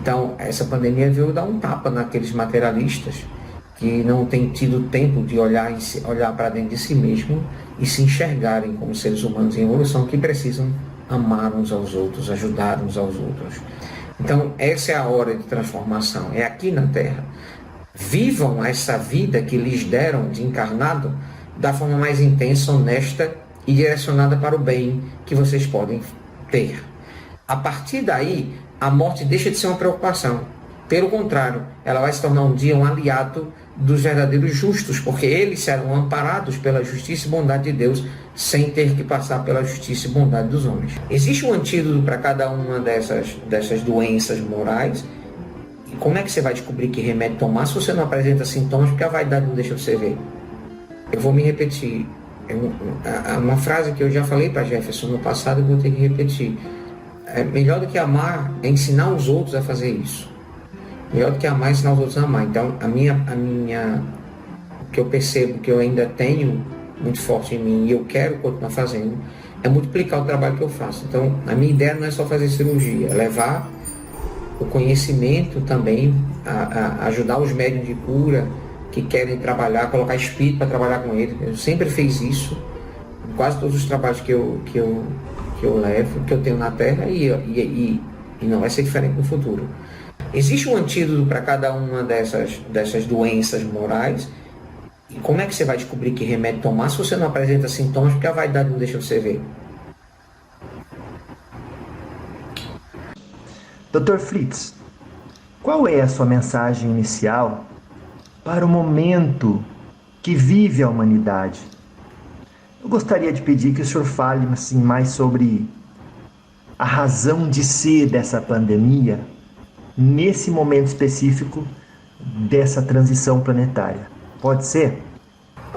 Então, essa pandemia veio dar um tapa naqueles materialistas que não têm tido tempo de olhar para dentro de si mesmo e se enxergarem como seres humanos em evolução que precisam amar uns aos outros, ajudar uns aos outros. Então, essa é a hora de transformação, é aqui na Terra. Vivam essa vida que lhes deram de encarnado da forma mais intensa, honesta e direcionada para o bem que vocês podem ter. A partir daí, a morte deixa de ser uma preocupação. Pelo contrário, ela vai se tornar um dia um aliado dos verdadeiros justos, porque eles serão amparados pela justiça e bondade de Deus, sem ter que passar pela justiça e bondade dos homens. Existe um antídoto para cada uma dessas doenças morais. E como é que você vai descobrir que remédio tomar se você não apresenta sintomas, porque a vaidade não deixa você ver? Eu vou me repetir. Uma frase que eu já falei para Jefferson no passado, eu vou ter que repetir. Melhor do que amar é ensinar os outros a fazer isso. Melhor do que amar é ensinar os outros a amar. Então, o que eu percebo que eu ainda tenho muito forte em mim e eu quero continuar fazendo, é multiplicar o trabalho que eu faço. Então, a minha ideia não é só fazer cirurgia, é levar o conhecimento também, a ajudar os médiuns de cura que querem trabalhar, colocar espírito para trabalhar com eles. Eu sempre fiz isso, em quase todos os trabalhos que eu levo, que eu tenho na Terra, e não vai ser diferente no futuro. Existe um antídoto para cada uma dessas doenças morais. E como é que você vai descobrir que remédio tomar se você não apresenta sintomas, porque a vaidade não deixa você ver? Dr. Fritz, qual é a sua mensagem inicial para o momento que vive a humanidade? Eu gostaria de pedir que o senhor fale assim, mais sobre a razão de ser dessa pandemia nesse momento específico dessa transição planetária. Pode ser?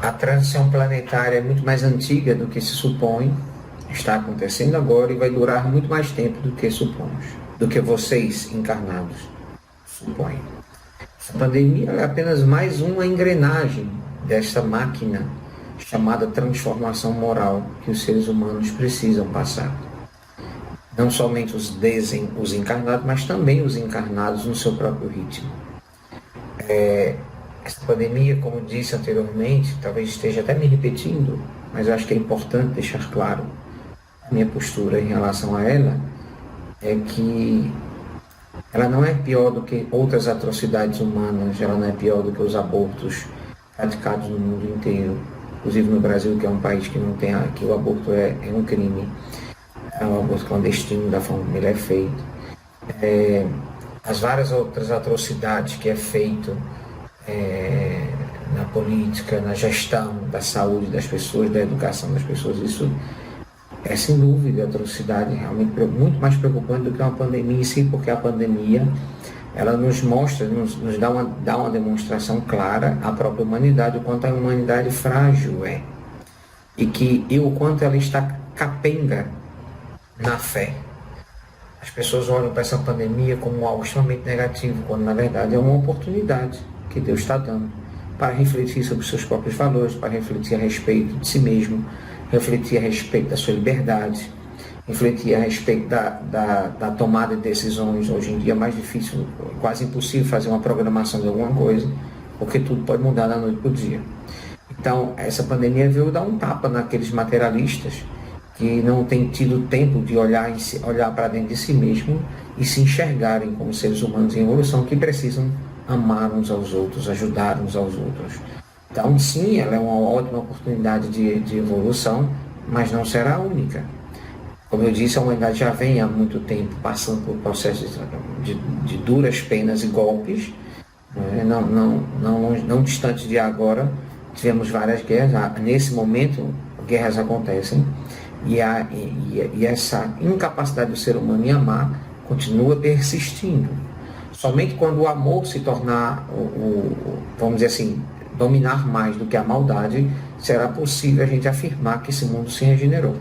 A transição planetária é muito mais antiga do que se supõe, está acontecendo agora e vai durar muito mais tempo do que supomos, do que vocês encarnados supõem. A pandemia é apenas mais uma engrenagem dessa máquina chamada transformação moral que os seres humanos precisam passar. Não somente os encarnados, mas também os encarnados no seu próprio ritmo. Essa pandemia, como disse anteriormente, talvez esteja até me repetindo, mas eu acho que é importante deixar claro a minha postura em relação a ela, é que ela não é pior do que outras atrocidades humanas, ela não é pior do que os abortos praticados no mundo inteiro, inclusive no Brasil, que é um país que não tem, que o aborto é um crime, é um aborto clandestino da forma como ele é feito. As várias outras atrocidades que é feito na política, na gestão da saúde das pessoas, da educação das pessoas, isso é sem dúvida atrocidade realmente muito mais preocupante do que uma pandemia em si, porque a pandemia ela nos mostra, nos dá uma demonstração clara à própria humanidade, o quanto a humanidade frágil é, e o quanto ela está capenga na fé. As pessoas olham para essa pandemia como algo extremamente negativo, quando na verdade é uma oportunidade que Deus está dando para refletir sobre os seus próprios valores, para refletir a respeito de si mesmo, refletir a respeito da sua liberdade, refletir a respeito da tomada de decisões. Hoje em dia é mais difícil, quase impossível fazer uma programação de alguma coisa, porque tudo pode mudar da noite para o dia. Então, essa pandemia veio dar um tapa naqueles materialistas que não têm tido tempo de olhar para dentro de si mesmo e se enxergarem como seres humanos em evolução que precisam amar uns aos outros, ajudar uns aos outros. Então, sim, ela é uma ótima oportunidade de evolução, mas não será a única. Como eu disse, a humanidade já vem há muito tempo passando por processos de duras penas e golpes. Não distante de agora, tivemos várias guerras. Nesse momento, guerras acontecem e essa incapacidade do ser humano em amar continua persistindo. Somente quando o amor se tornar, vamos dizer assim, dominar mais do que a maldade, será possível a gente afirmar que esse mundo se regenerou.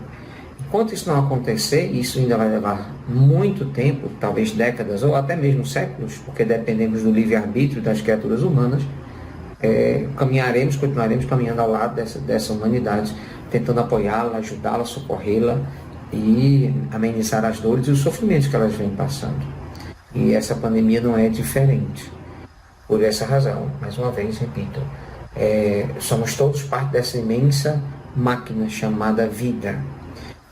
Enquanto isso não acontecer, e isso ainda vai levar muito tempo, talvez décadas ou até mesmo séculos, porque dependemos do livre-arbítrio das criaturas humanas, continuaremos caminhando ao lado dessa humanidade, tentando apoiá-la, ajudá-la, socorrê-la e amenizar as dores e os sofrimentos que elas vêm passando. E essa pandemia não é diferente. Por essa razão, mais uma vez, repito, somos todos parte dessa imensa máquina chamada vida.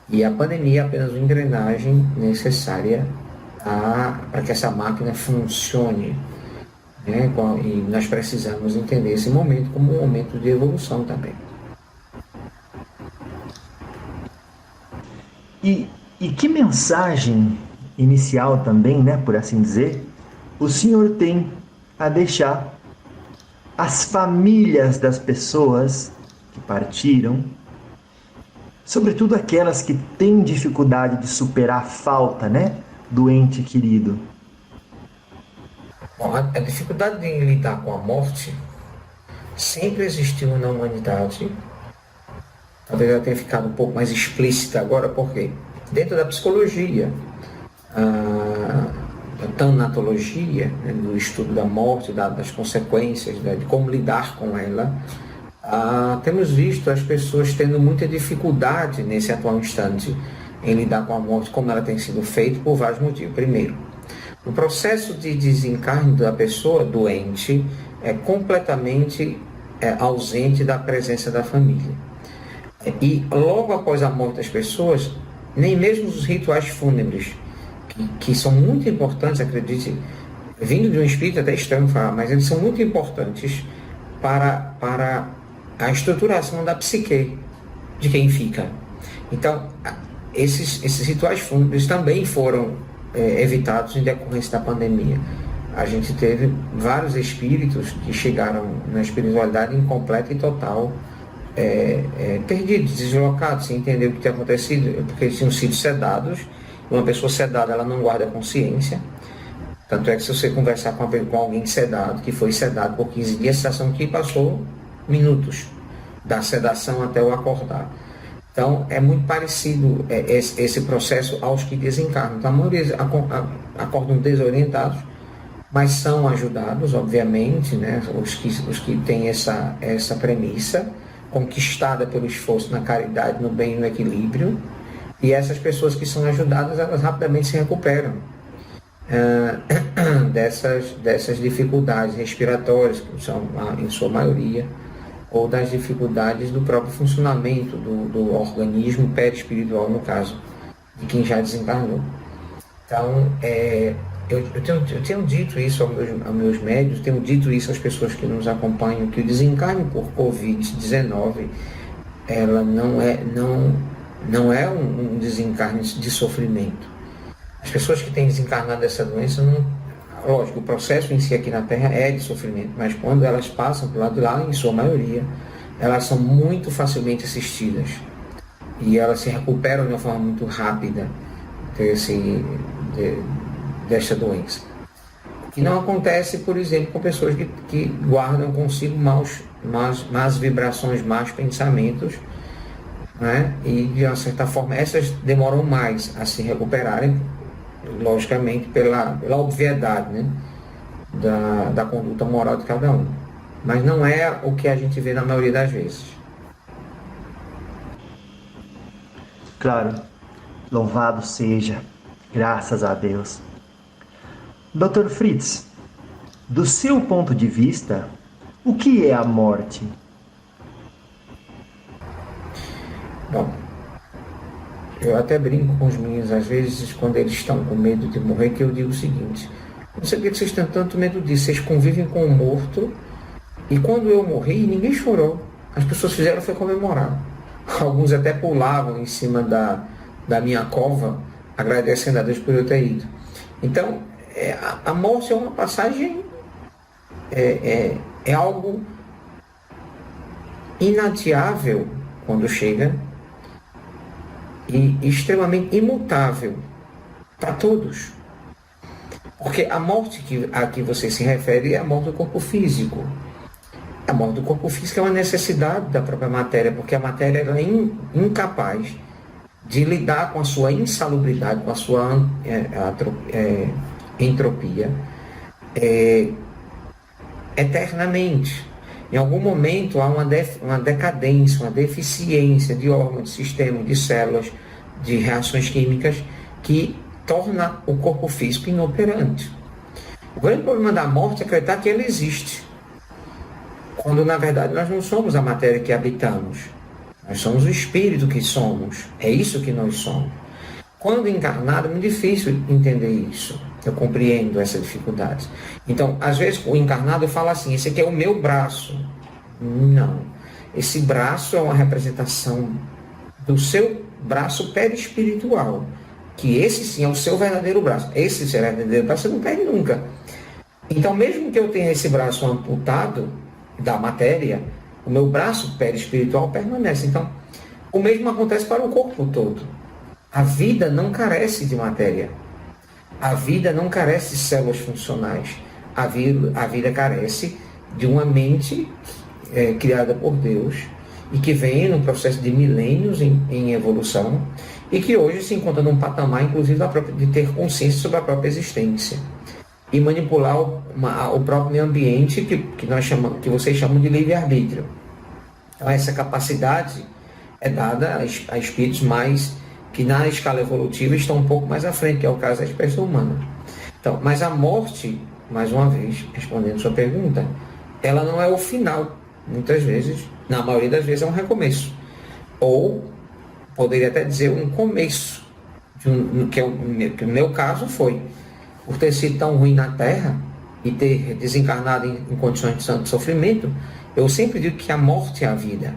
E a pandemia é apenas uma engrenagem necessária para que essa máquina funcione. Né? E nós precisamos entender esse momento como um momento de evolução também. E que mensagem inicial também, né, por assim dizer, o senhor tem a deixar às famílias das pessoas que partiram, sobretudo aquelas que têm dificuldade de superar a falta, né, do ente querido? Bom, a dificuldade de lidar com a morte sempre existiu na humanidade. Talvez ela tenha ficado um pouco mais explícita agora, porque dentro da psicologia, da tanatologia, né, do estudo da morte, das consequências, né, de como lidar com ela, temos visto as pessoas tendo muita dificuldade nesse atual instante em lidar com a morte, como ela tem sido feita, por vários motivos. Primeiro, o processo de desencarne da pessoa doente é completamente ausente da presença da família. E logo após a morte das pessoas, nem mesmo os rituais fúnebres, que são muito importantes, acredite, vindo de um espírito até estranho falar, mas eles são muito importantes para a estruturação da psique de quem fica. Então, esses rituais fúnebres também foram evitados em decorrência da pandemia. A gente teve vários espíritos que chegaram na espiritualidade incompleta e total, perdidos, deslocados, sem entender o que tinha acontecido, porque eles tinham sido sedados. Uma pessoa sedada, ela não guarda consciência. Tanto é que se você conversar com alguém sedado, que foi sedado por 15 dias, a sensação que passou minutos da sedação até o acordar. Então, é muito parecido esse processo aos que desencarnam. Então, a maioria acordam desorientados, mas são ajudados, obviamente, né? Os que têm essa premissa, conquistada pelo esforço na caridade, no bem e no equilíbrio, e essas pessoas que são ajudadas, elas rapidamente se recuperam dessas dificuldades respiratórias, que são, em sua maioria, ou das dificuldades do próprio funcionamento do organismo perispiritual, no caso, de quem já desencarnou. Então, eu tenho dito isso aos meus médios, tenho dito isso às pessoas que nos acompanham, que o desencarne por Covid-19, ela não é um desencarne de sofrimento. As pessoas que têm desencarnado dessa doença, lógico, o processo em si aqui na Terra é de sofrimento, mas quando elas passam para o lado de lá, em sua maioria, elas são muito facilmente assistidas e elas se recuperam de uma forma muito rápida desta doença. O que não acontece, por exemplo, com pessoas que guardam consigo más vibrações, maus pensamentos, né? E de uma certa forma essas demoram mais a se recuperarem, logicamente pela obviedade, né? da conduta moral de cada um. Mas não é o que a gente vê na maioria das vezes. Claro, louvado seja, graças a Deus. Dr. Fritz, do seu ponto de vista, o que é a morte? Bom, eu até brinco com os meninos, às vezes, quando eles estão com medo de morrer, que eu digo o seguinte: não sei por que vocês têm tanto medo disso, vocês convivem com o morto, e quando eu morri, ninguém chorou. As pessoas fizeram foi comemorar. Alguns até pulavam em cima da minha cova, agradecendo a Deus por eu ter ido. Então, a morte é uma passagem, é algo inadiável quando chega, e extremamente imutável para todos. Porque a morte a que você se refere é a morte do corpo físico. A morte do corpo físico é uma necessidade da própria matéria, porque a matéria ela é incapaz de lidar com a sua insalubridade, com a sua entropia eternamente. Em algum momento há uma decadência, uma deficiência de órgãos, de sistemas, de células, de reações químicas que torna o corpo físico inoperante. O grande problema da morte é acreditar que ela existe, quando na verdade nós não somos a matéria que habitamos. Nós somos o espírito que somos. É isso que nós somos. Quando encarnado, é muito difícil entender isso. Eu compreendo essa dificuldade. Então, às vezes, o encarnado fala assim, esse aqui é o meu braço. Não. Esse braço é uma representação do seu braço perispiritual. Que esse sim é o seu verdadeiro braço. Esse seu verdadeiro braço você não perde nunca. Então, mesmo que eu tenha esse braço amputado da matéria, o meu braço perispiritual permanece. Então, o mesmo acontece para o corpo todo. A vida não carece de matéria. A vida não carece de células funcionais. A vida carece de uma mente criada por Deus e que vem num processo de milênios em evolução e que hoje se encontra num patamar, inclusive, de ter consciência sobre a própria existência e manipular o próprio meio ambiente que vocês chamam de livre-arbítrio. Então, essa capacidade é dada a espíritos que na escala evolutiva estão um pouco mais à frente, que é o caso da espécie humana. Então, mas a morte, mais uma vez, respondendo sua pergunta, ela não é o final. Muitas vezes, na maioria das vezes, é um recomeço. Ou, poderia até dizer, um começo, que no meu caso foi, por ter sido tão ruim na Terra e ter desencarnado em condições de tanto sofrimento, eu sempre digo que a morte é a vida.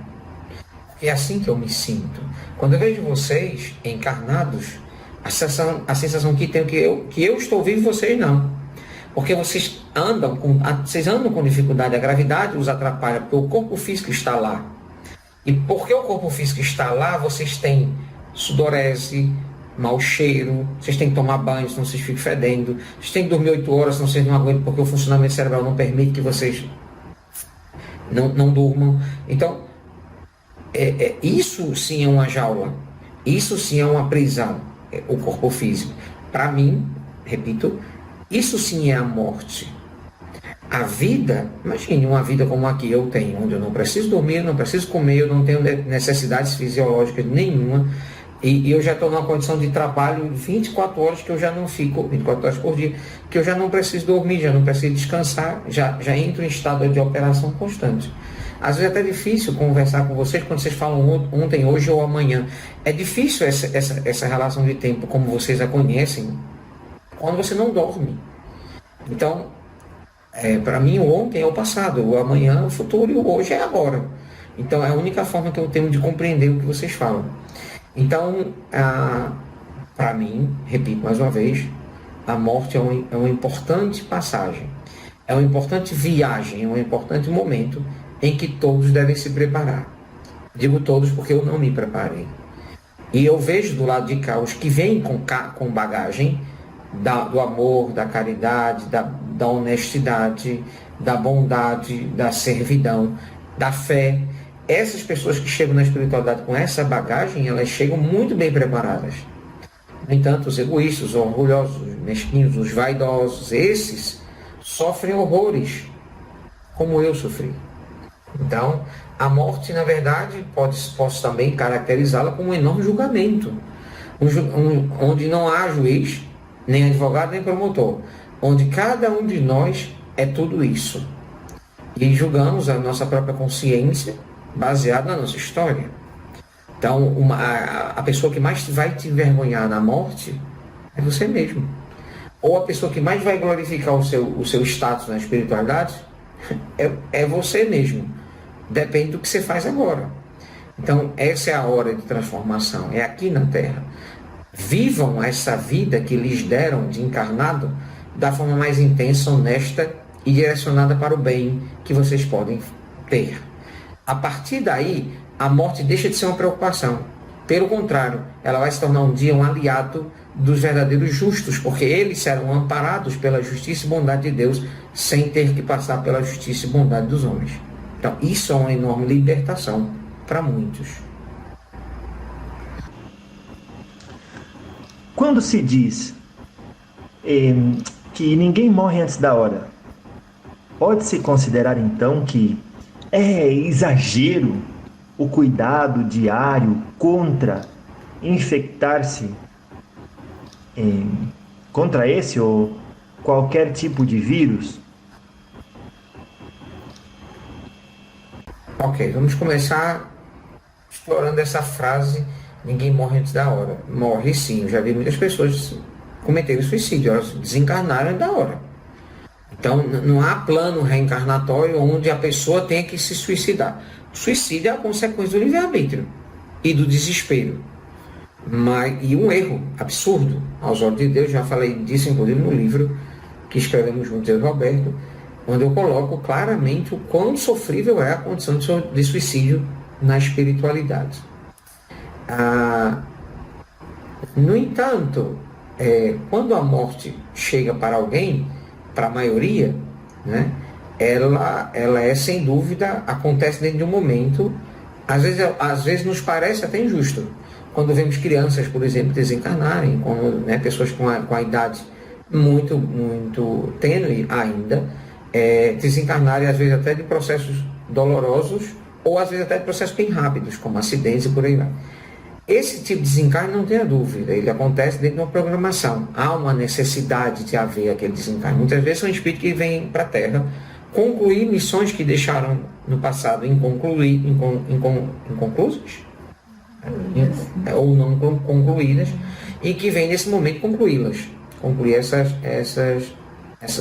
É assim que eu me sinto. Quando eu vejo vocês encarnados, a sensação que tenho que eu estou vivo e vocês não. Porque vocês andam com dificuldade, a gravidade os atrapalha, porque o corpo físico está lá. E porque o corpo físico está lá, vocês têm sudorese, mau cheiro, vocês têm que tomar banho, senão vocês ficam fedendo, vocês têm que dormir 8 horas, senão vocês não aguentam, porque o funcionamento cerebral não permite que vocês não durmam. Então, isso sim é uma jaula, isso sim é uma prisão, o corpo físico. Para mim, repito, isso sim é a morte. A vida, imagine uma vida como a que eu tenho, onde eu não preciso dormir, não preciso comer, eu não tenho necessidades fisiológicas nenhuma, e eu já estou numa condição de trabalho 24 horas que eu já não fico, 24 horas por dia, que eu já não preciso dormir, já não preciso descansar, já entro em estado de operação constante. Às vezes é até difícil conversar com vocês quando vocês falam ontem, hoje ou amanhã. É difícil essa relação de tempo, como vocês a conhecem, quando você não dorme. Então, para mim, o ontem é o passado, o amanhã é o futuro e o hoje é agora. Então, é a única forma que eu tenho de compreender o que vocês falam. Então, para mim, repito mais uma vez, a morte é uma importante passagem, é uma importante viagem, é um importante momento em que todos devem se preparar. Digo todos porque eu não me preparei. E eu vejo do lado de cá os que vêm com bagagem do amor, da caridade, da honestidade, da bondade, da servidão, da fé. Essas pessoas que chegam na espiritualidade com essa bagagem, elas chegam muito bem preparadas. No entanto, os egoístas, os orgulhosos, os mesquinhos, os vaidosos, esses sofrem horrores, como eu sofri. Então, a morte, na verdade, posso também caracterizá-la como um enorme julgamento, onde não há juiz, nem advogado, nem promotor, onde cada um de nós é tudo isso. E julgamos a nossa própria consciência baseada na nossa história. Então, a pessoa que mais vai te envergonhar na morte é você mesmo. Ou a pessoa que mais vai glorificar o seu status na espiritualidade é você mesmo. Depende do que você faz agora. Então, essa é a hora de transformação, é aqui na Terra. Vivam essa vida que lhes deram de encarnado da forma mais intensa, honesta e direcionada para o bem que vocês podem ter. A partir daí, a morte deixa de ser uma preocupação. Pelo contrário, ela vai se tornar um dia um aliado dos verdadeiros justos, porque eles serão amparados pela justiça e bondade de Deus, sem ter que passar pela justiça e bondade dos homens. Então, isso é uma enorme libertação para muitos. Quando se diz que ninguém morre antes da hora, pode-se considerar então que é exagero o cuidado diário contra infectar-se contra esse ou qualquer tipo de vírus? Ok, vamos começar explorando essa frase: ninguém morre antes da hora. Morre sim, eu já vi muitas pessoas cometerem suicídio, elas desencarnaram antes da hora. Então não há plano reencarnatório onde a pessoa tenha que se suicidar. O suicídio é a consequência do livre-arbítrio e do desespero. E um erro absurdo aos olhos de Deus. Já falei disso inclusive no livro que escrevemos juntos, eu e Roberto, onde eu coloco claramente o quão sofrível é a condição de suicídio na espiritualidade. No entanto, quando a morte chega para alguém, para a maioria, né, ela é sem dúvida, acontece dentro de um momento, às vezes nos parece até injusto, quando vemos crianças, por exemplo, desencarnarem, pessoas com a idade muito, muito tênue ainda, desencarnarem às vezes até de processos dolorosos, ou às vezes até de processos bem rápidos, como acidentes e por aí vai. Esse tipo de desencarne, não tenha dúvida, ele acontece dentro de uma programação. Há uma necessidade de haver aquele desencarne. Muitas vezes são espíritos que vêm para a Terra concluir missões que deixaram no passado inconclusas, ou não concluídas, e que vêm nesse momento concluí-las, concluir essas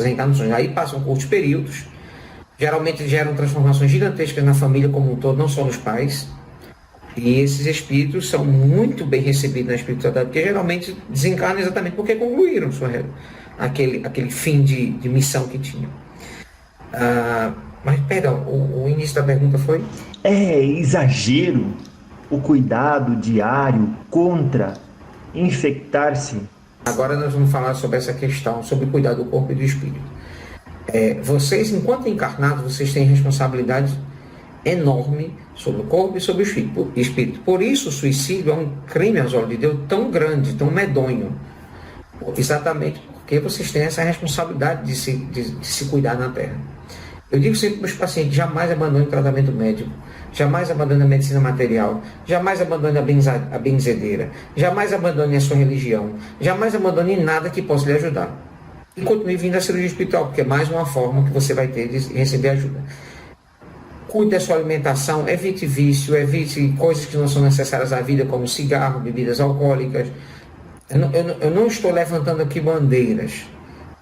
reencarnações. Aí passam curtos períodos, geralmente geram transformações gigantescas na família como um todo, não só nos pais. E esses espíritos são muito bem recebidos na espiritualidade, porque geralmente desencarnam exatamente porque concluíram aquele fim de missão que tinham. Mas, perdão, o início da pergunta foi? É exagero o cuidado diário contra infectar-se? Agora nós vamos falar sobre essa questão, sobre cuidar do corpo e do espírito. Vocês, enquanto encarnados, vocês têm responsabilidade enorme sobre o corpo e sobre o espírito. Por isso o suicídio é um crime aos olhos de Deus tão grande, tão medonho. Exatamente porque vocês têm essa responsabilidade de se cuidar na Terra. Eu digo sempre para os pacientes: jamais abandone o tratamento médico, jamais abandone a medicina material, jamais abandone a benzedeira, jamais abandone a sua religião, jamais abandone nada que possa lhe ajudar. E continue vindo à cirurgia espiritual, porque é mais uma forma que você vai ter de receber ajuda. Cuide da sua alimentação, evite vício, evite coisas que não são necessárias à vida, como cigarro, bebidas alcoólicas. Eu não estou levantando aqui bandeiras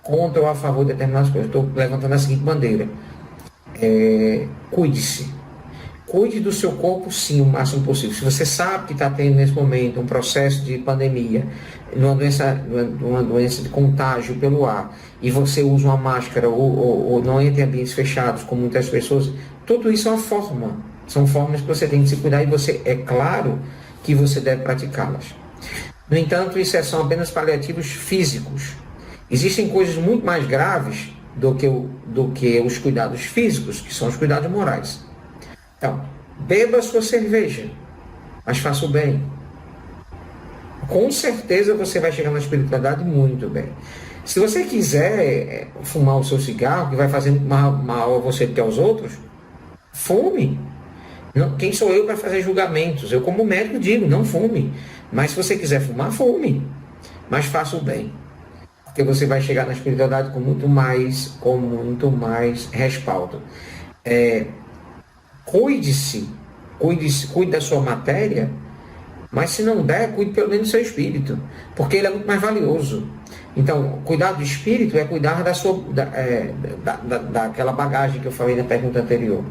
contra ou a favor de determinadas coisas. Estou levantando a seguinte bandeira: cuide-se. Cuide do seu corpo, sim, o máximo possível. Se você sabe que está tendo nesse momento um processo de pandemia, uma doença de contágio pelo ar, e você usa uma máscara ou não entra em ambientes fechados, como muitas pessoas, tudo isso é uma forma. São formas que você tem que se cuidar, e é claro que você deve praticá-las. No entanto, isso são apenas paliativos físicos. Existem coisas muito mais graves do que os cuidados físicos, que são os cuidados morais. Então, beba a sua cerveja, mas faça o bem. Com certeza você vai chegar na espiritualidade muito bem. Se você quiser fumar o seu cigarro, que vai fazer mal a você do que aos outros, fume. Não, quem sou eu para fazer julgamentos? Eu, como médico, digo: não fume. Mas se você quiser fumar, fume. Mas faça o bem. Porque você vai chegar na espiritualidade com muito mais respaldo. Cuide-se, cuide da sua matéria, mas se não der, cuide pelo menos do seu espírito, porque ele é muito mais valioso. Então, cuidar do espírito é cuidar daquela bagagem que eu falei na pergunta anterior.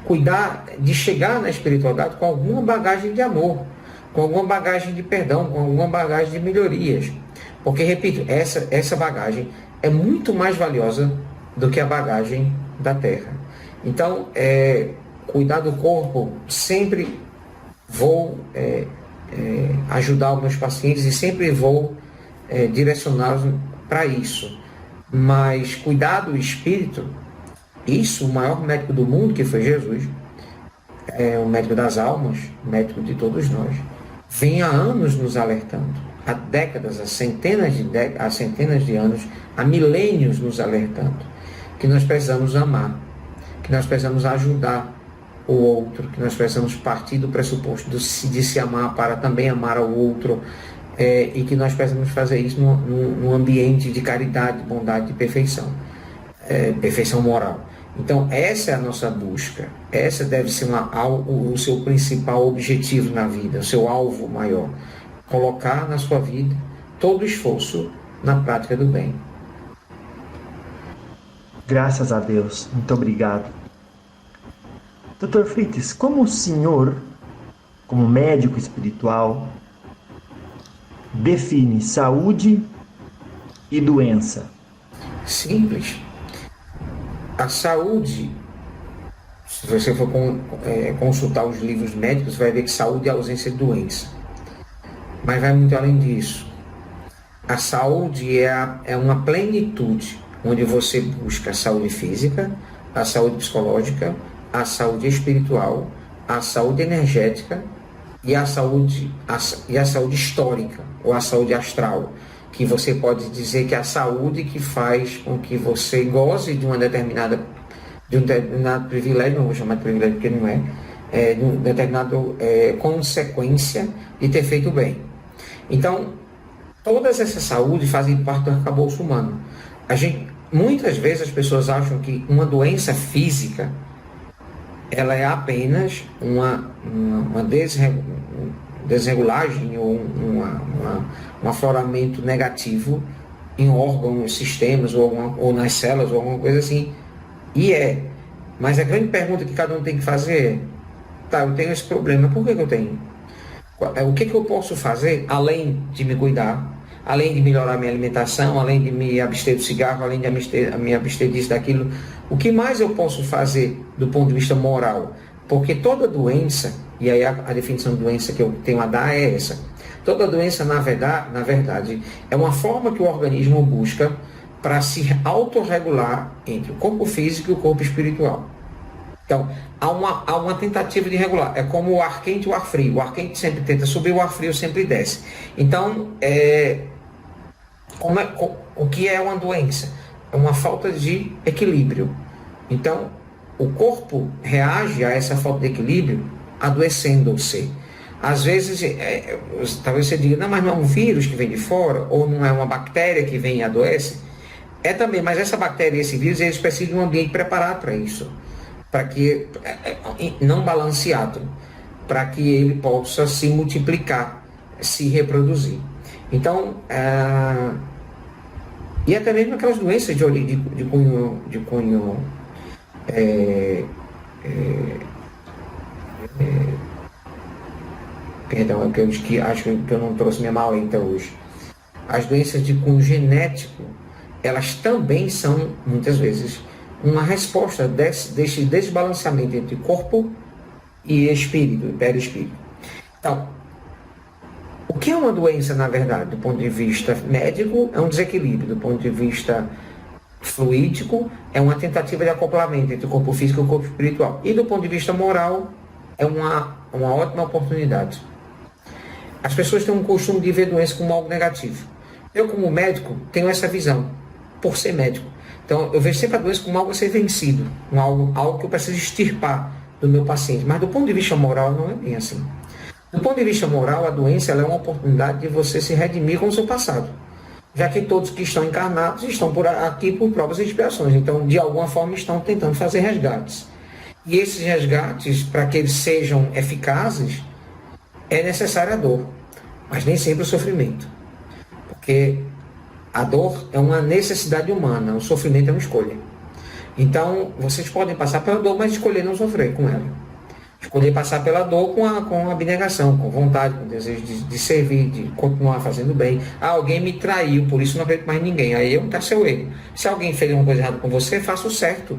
Cuidar de chegar na espiritualidade com alguma bagagem de amor, com alguma bagagem de perdão, com alguma bagagem de melhorias. Porque, repito, essa bagagem é muito mais valiosa do que a bagagem da Terra. Então, cuidar do corpo, sempre vou ajudar os meus pacientes e sempre vou direcioná-los para isso. Mas cuidar do espírito, isso, o maior médico do mundo, que foi Jesus, o médico das almas, o médico de todos nós, vem há anos nos alertando, há décadas, há centenas de anos, há milênios nos alertando, que nós precisamos amar, que nós precisamos ajudar o outro, que nós precisamos partir do pressuposto de se amar para também amar ao outro, e que nós precisamos fazer isso num ambiente de caridade, bondade e perfeição, perfeição moral. Então, essa é a nossa busca, essa deve ser o seu principal objetivo na vida, o seu alvo maior. Colocar na sua vida todo o esforço na prática do bem. Graças a Deus, muito obrigado. Dr. Freitas, como o senhor, como médico espiritual, define saúde e doença? Simples. A saúde, se você for consultar os livros médicos, vai ver que saúde é ausência de doença. Mas vai muito além disso. A saúde é uma plenitude, onde você busca a saúde física, a saúde psicológica, a saúde espiritual, a saúde energética e a saúde histórica, ou a saúde astral, que você pode dizer que é a saúde que faz com que você goze de um determinado privilégio, não vou chamar de privilégio porque não de uma determinada consequência de ter feito bem. Então, todas essas saúdes fazem parte do arcabouço humano. Muitas vezes as pessoas acham que uma doença física ela é apenas uma desregulagem ou um afloramento negativo em órgãos, sistemas ou nas células ou alguma coisa assim. Mas a grande pergunta que cada um tem que fazer é: eu tenho esse problema, por que eu tenho? O que eu posso fazer além de me cuidar, além de melhorar minha alimentação, além de me abster do cigarro, além de me abster disso, daquilo? O que mais eu posso fazer do ponto de vista moral? Porque toda doença, e aí a definição de doença que eu tenho a dar é essa: toda doença, na verdade, é uma forma que o organismo busca para se autorregular entre o corpo físico e o corpo espiritual. Então, há uma tentativa de regular. É como o ar quente e o ar frio. O ar quente sempre tenta subir, o ar frio sempre desce. Então, o que é uma doença? É uma falta de equilíbrio. Então, o corpo reage a essa falta de equilíbrio adoecendo-se. Às vezes, talvez você diga: não, mas não é um vírus que vem de fora, ou não é uma bactéria que vem e adoece. É também, mas essa bactéria e esse vírus, eles precisam de um ambiente preparado para isso, para que, não balanceado, para que ele possa se multiplicar, se reproduzir. Então, e até mesmo aquelas doenças de cunho perdão, acho que eu não trouxe minha maleta hoje. As doenças de cunho genético, elas também são, muitas vezes, uma resposta desse desbalanceamento entre corpo e espírito, e perispírito. Então, o que é uma doença, na verdade, do ponto de vista médico, é um desequilíbrio. Do ponto de vista fluídico, é uma tentativa de acoplamento entre o corpo físico e o corpo espiritual. E do ponto de vista moral, é uma ótima oportunidade. As pessoas têm um costume de ver doença como algo negativo. Eu, como médico, tenho essa visão, por ser médico. Então, eu vejo sempre a doença como algo a ser vencido, algo que eu preciso extirpar do meu paciente. Mas do ponto de vista moral, não é bem assim. Do ponto de vista moral, a doença ela é uma oportunidade de você se redimir com o seu passado. Já que todos que estão encarnados estão aqui por provas e expiações. Então, de alguma forma, estão tentando fazer resgates. E esses resgates, para que eles sejam eficazes, é necessária a dor, mas nem sempre o sofrimento. Porque a dor é uma necessidade humana, o sofrimento é uma escolha. Então, vocês podem passar pela dor, mas escolher não sofrer com ela. Escolher passar pela dor com abnegação, com vontade, com desejo de servir, de continuar fazendo bem. Alguém me traiu, por isso não acredito mais em ninguém. Aí está seu erro. Se alguém fez uma coisa errada com você, faça o certo.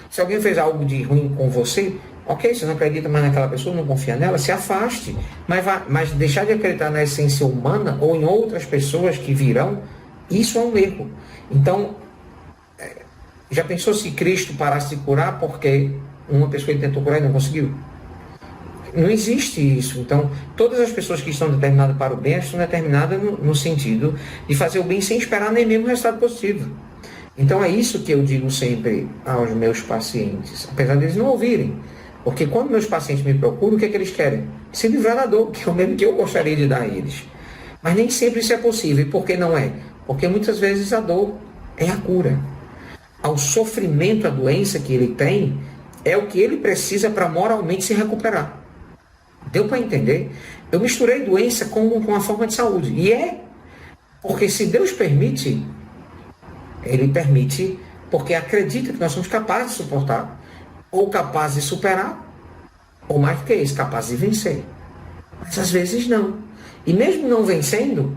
Se alguém fez algo de ruim com você, ok, você não acredita mais naquela pessoa, não confia nela, se afaste. Mas deixar de acreditar na essência humana ou em outras pessoas que virão, isso é um erro. Então, já pensou se Cristo parasse de curar porque uma pessoa tentou curar e não conseguiu? Não existe isso. Então, todas as pessoas que estão determinadas para o bem, estão determinadas no sentido de fazer o bem sem esperar nem mesmo resultado positivo. Então, é isso que eu digo sempre aos meus pacientes, apesar deles não ouvirem. Porque quando meus pacientes me procuram, o que é que eles querem? Se livrar da dor, que é o mesmo que eu gostaria de dar a eles. Mas nem sempre isso é possível. E por que não é? Porque muitas vezes a dor é a cura. Ao sofrimento, a doença que ele tem, é o que ele precisa para moralmente se recuperar. Deu para entender? Eu misturei doença com a forma de saúde. E é porque se Deus permite, Ele permite porque acredita que nós somos capazes de suportar, ou capazes de superar, ou mais do que isso, capazes de vencer. Mas às vezes não. E mesmo não vencendo,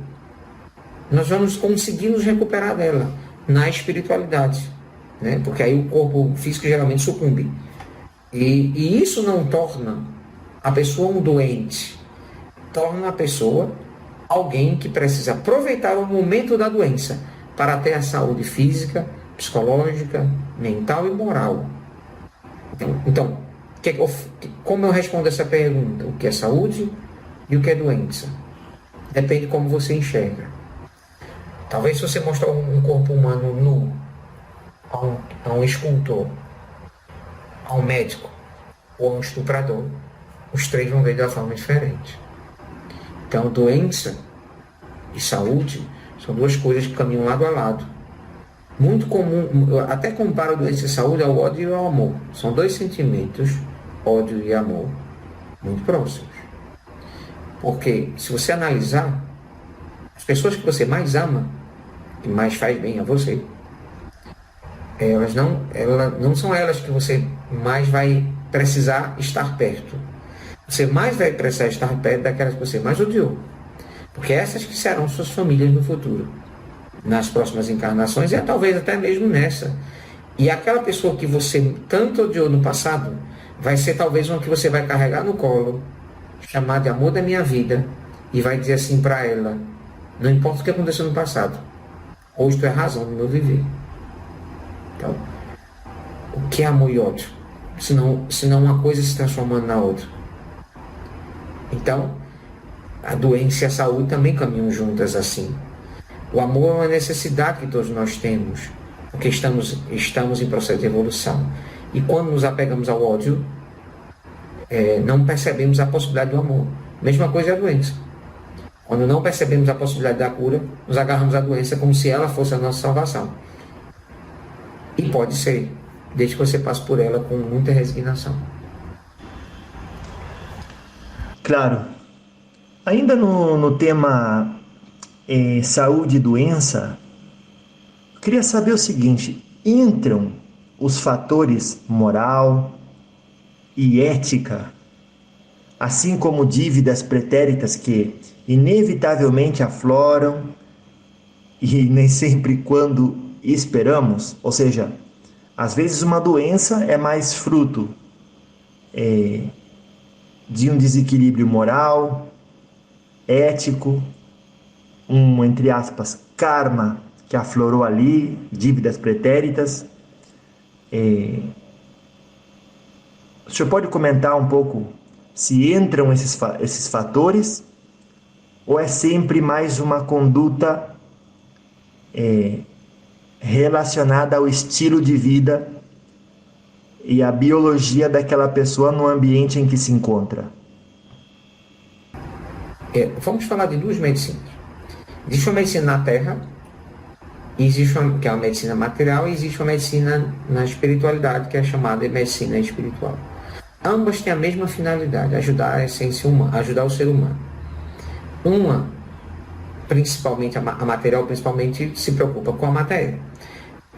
nós vamos conseguir nos recuperar dela na espiritualidade. Né? Porque aí o corpo físico geralmente sucumbe. E isso não torna a pessoa um doente, torna a pessoa alguém que precisa aproveitar o momento da doença para ter a saúde física, psicológica, mental e moral. Então como eu respondo essa pergunta? O que é saúde e o que é doença? Depende de como você enxerga. Talvez se você mostrar um corpo humano nu a um escultor, a um médico ou a um estuprador, os três vão ver de uma forma diferente. Então, doença e saúde são duas coisas que caminham lado a lado. Muito comum, eu até comparo doença e saúde ao ódio e ao amor. São dois sentimentos, ódio e amor, muito próximos. Porque, se você analisar, as pessoas que você mais ama, que mais faz bem a você, elas não são elas que você mais vai precisar estar perto. Você mais vai precisar estar perto daquelas que você mais odiou. Porque essas que serão suas famílias no futuro, nas próximas encarnações, e talvez até mesmo nessa. E aquela pessoa que você tanto odiou no passado, vai ser talvez uma que você vai carregar no colo, chamar de amor da minha vida, e vai dizer assim para ela: não importa o que aconteceu no passado, hoje tu é a razão do meu viver. Então, o que é amor e ódio? Senão uma coisa se transformando na outra. Então, a doença e a saúde também caminham juntas assim. O amor é uma necessidade que todos nós temos, porque estamos em processo de evolução. E quando nos apegamos ao ódio, não percebemos a possibilidade do amor. Mesma coisa é a doença. Quando não percebemos a possibilidade da cura, nos agarramos à doença como se ela fosse a nossa salvação. E pode ser, desde que você passe por ela com muita resignação. Claro. Ainda no tema saúde e doença, eu queria saber o seguinte: entram os fatores moral e ética, assim como dívidas pretéritas que inevitavelmente afloram e nem sempre quando esperamos? Ou seja, às vezes uma doença é mais fruto de um desequilíbrio moral, ético, entre aspas, karma que aflorou ali, dívidas pretéritas. O senhor pode comentar um pouco se entram esses fatores, ou é sempre mais uma conduta relacionada ao estilo de vida e à biologia daquela pessoa no ambiente em que se encontra? Vamos falar de duas medicinas. Existe uma medicina na Terra, que é uma medicina material, e existe uma medicina na espiritualidade, que é chamada de medicina espiritual. Ambas têm a mesma finalidade: ajudar a essência humana, ajudar o ser humano. Uma, principalmente a material, principalmente se preocupa com a matéria,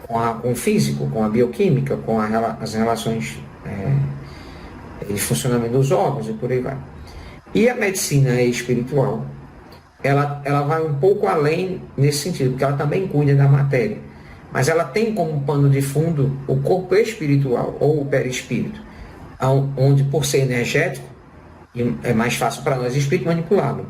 com o físico, com a bioquímica, com as relações de funcionamento dos órgãos e por aí vai. E a medicina espiritual, ela vai um pouco além nesse sentido, porque ela também cuida da matéria, mas ela tem como pano de fundo o corpo espiritual, ou o perispírito, onde, por ser energético, é mais fácil para nós espírito manipulá-lo.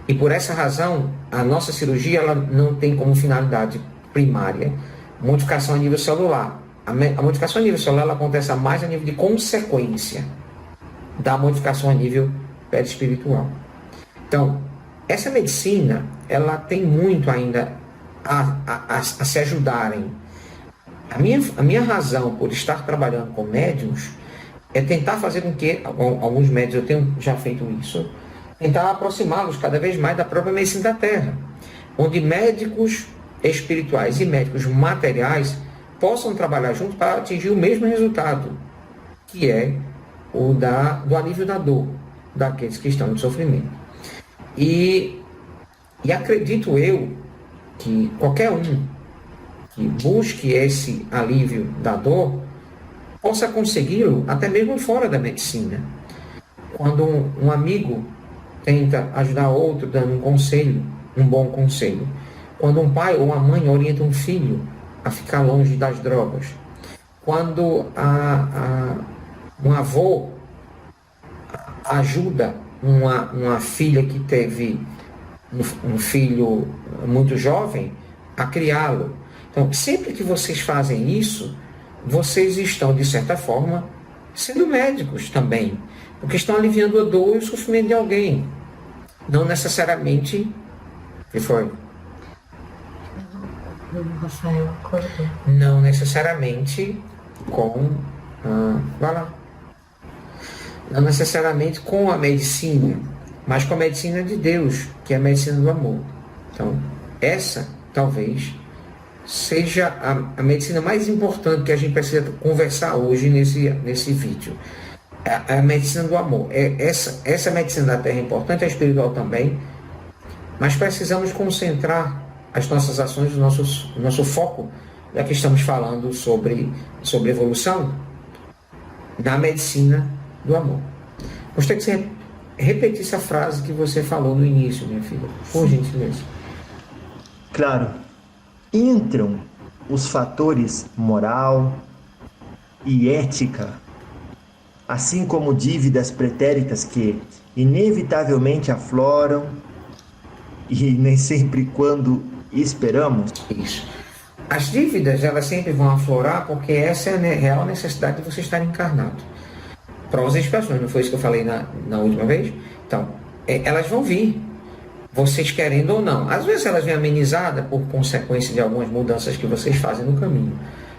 E por essa razão, a nossa cirurgia ela não tem como finalidade primária modificação a nível celular. A modificação a nível celular ela acontece mais a nível de consequência da modificação a nível perispiritual. Então, essa medicina, ela tem muito ainda a se ajudarem. A minha razão por estar trabalhando com médiuns é tentar fazer com que, alguns médiuns eu tenho já feito isso, tentar aproximá-los cada vez mais da própria medicina da Terra, onde médicos espirituais e médicos materiais possam trabalhar juntos para atingir o mesmo resultado, que é o do alívio da dor daqueles que estão em sofrimento. E acredito eu que qualquer um que busque esse alívio da dor possa consegui-lo até mesmo fora da medicina. Quando um amigo tenta ajudar outro dando um conselho, um bom conselho. Quando um pai ou uma mãe orienta um filho a ficar longe das drogas. Quando um avô ajuda uma filha que teve um filho muito jovem a criá-lo. Então, sempre que vocês fazem isso, vocês estão, de certa forma, sendo médicos também, porque estão aliviando a dor e o sofrimento de alguém. Não necessariamente... O que foi? Rafael acordou. Não necessariamente com... vai lá. Não necessariamente com a medicina, mas com a medicina de Deus, que é a medicina do amor. Então, essa, talvez, seja a medicina mais importante que a gente precisa conversar hoje nesse vídeo. A medicina do amor. Essa medicina da Terra é importante, é espiritual também, mas precisamos concentrar as nossas ações, o nosso foco, já que estamos falando sobre evolução, na medicina do amor. Gostaria que você repetisse a frase que você falou no início, minha filha, por gentileza. Claro. Entram os fatores moral e ética, assim como dívidas pretéritas que inevitavelmente afloram e nem sempre quando esperamos. Isso. As dívidas, elas sempre vão aflorar porque essa é a real necessidade de você estar encarnado. Provas e expiações, não foi isso que eu falei na última vez? Então, elas vão vir, vocês querendo ou não. Às vezes elas vêm amenizadas por consequência de algumas mudanças que vocês fazem no caminho.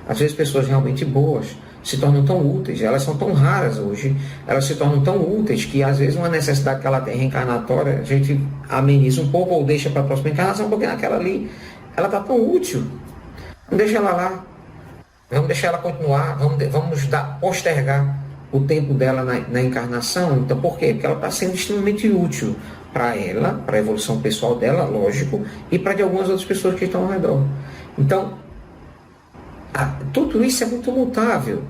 Às vezes pessoas realmente boas se tornam tão úteis, elas são tão raras hoje, elas se tornam tão úteis que às vezes uma necessidade que ela tem reencarnatória, a gente ameniza um pouco ou deixa para a próxima encarnação, porque naquela ali ela está tão útil. Vamos deixar ela lá, vamos deixar ela continuar, vamos postergar o tempo dela na encarnação. Então, por quê? Porque ela está sendo extremamente útil para ela, para a evolução pessoal dela, lógico, e para de algumas outras pessoas que estão ao redor. Então, tudo isso é muito mutável,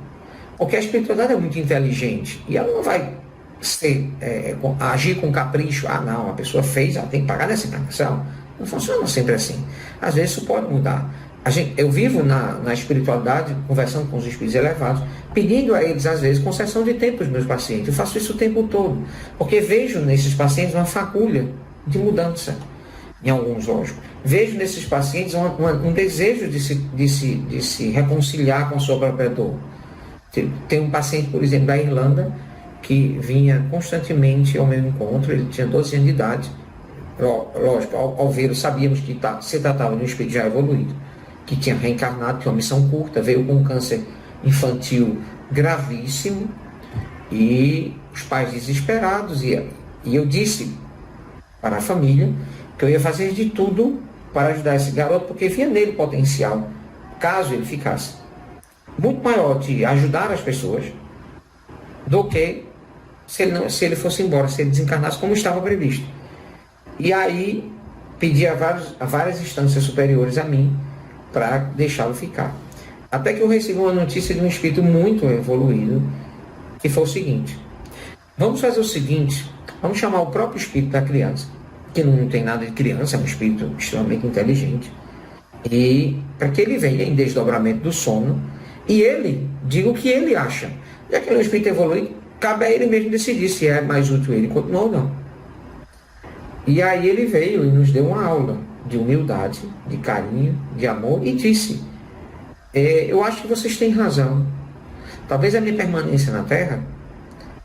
porque a espiritualidade é muito inteligente e ela não vai agir com capricho. Não, a pessoa fez, ela tem que pagar nessa encarnação. Não funciona sempre assim. Às vezes isso pode mudar. Eu vivo na espiritualidade, conversando com os espíritos elevados, pedindo a eles, às vezes, concessão de tempo para os meus pacientes. Eu faço isso o tempo todo, porque vejo nesses pacientes uma fagulha de mudança, em alguns, lógico. Vejo nesses pacientes um desejo de se reconciliar com a sua própria dor. Tem um paciente, por exemplo, da Irlanda, que vinha constantemente ao meu encontro. Ele tinha 12 anos de idade. Lógico, ao vê-lo, sabíamos que se tratava de um espírito já evoluído, que tinha reencarnado, tinha uma missão curta, veio com um câncer infantil gravíssimo, e os pais desesperados, e eu disse para a família que eu ia fazer de tudo para ajudar esse garoto, porque via nele potencial, caso ele ficasse muito maior de ajudar as pessoas do que se ele fosse embora, se ele desencarnasse como estava previsto. E aí pedi a várias instâncias superiores a mim para deixá-lo ficar. Até que eu recebi uma notícia de um espírito muito evoluído, que foi o seguinte: vamos fazer o seguinte, vamos chamar o próprio espírito da criança, que não tem nada de criança, é um espírito extremamente inteligente, e para que ele venha em desdobramento do sono, e ele diga o que ele acha. Já que ele é um espírito evoluído, cabe a ele mesmo decidir se é mais útil ele continuar ou não. E aí ele veio e nos deu uma aula de humildade, de carinho, de amor, e disse: eu acho que vocês têm razão. Talvez a minha permanência na Terra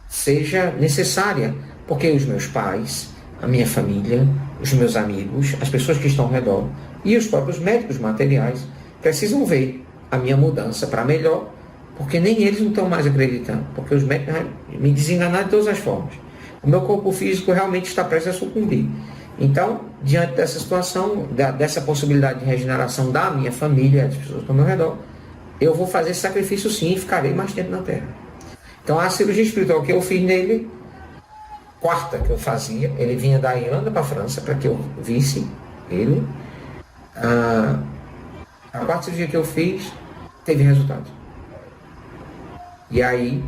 seja necessária, porque os meus pais, a minha família, os meus amigos, as pessoas que estão ao redor e os próprios médicos materiais precisam ver a minha mudança para melhor, porque nem eles não estão mais acreditando, porque os médicos me desenganaram de todas as formas. o meu corpo físico realmente está prestes a sucumbir. Então, diante dessa situação, dessa possibilidade de regeneração da minha família, das pessoas ao meu redor, eu vou fazer esse sacrifício sim e ficarei mais tempo na Terra. Então, a cirurgia espiritual que eu fiz nele, quarta que eu fazia, ele vinha da Irlanda para a França para que eu visse ele. A quarta cirurgia que eu fiz teve resultado. E aí,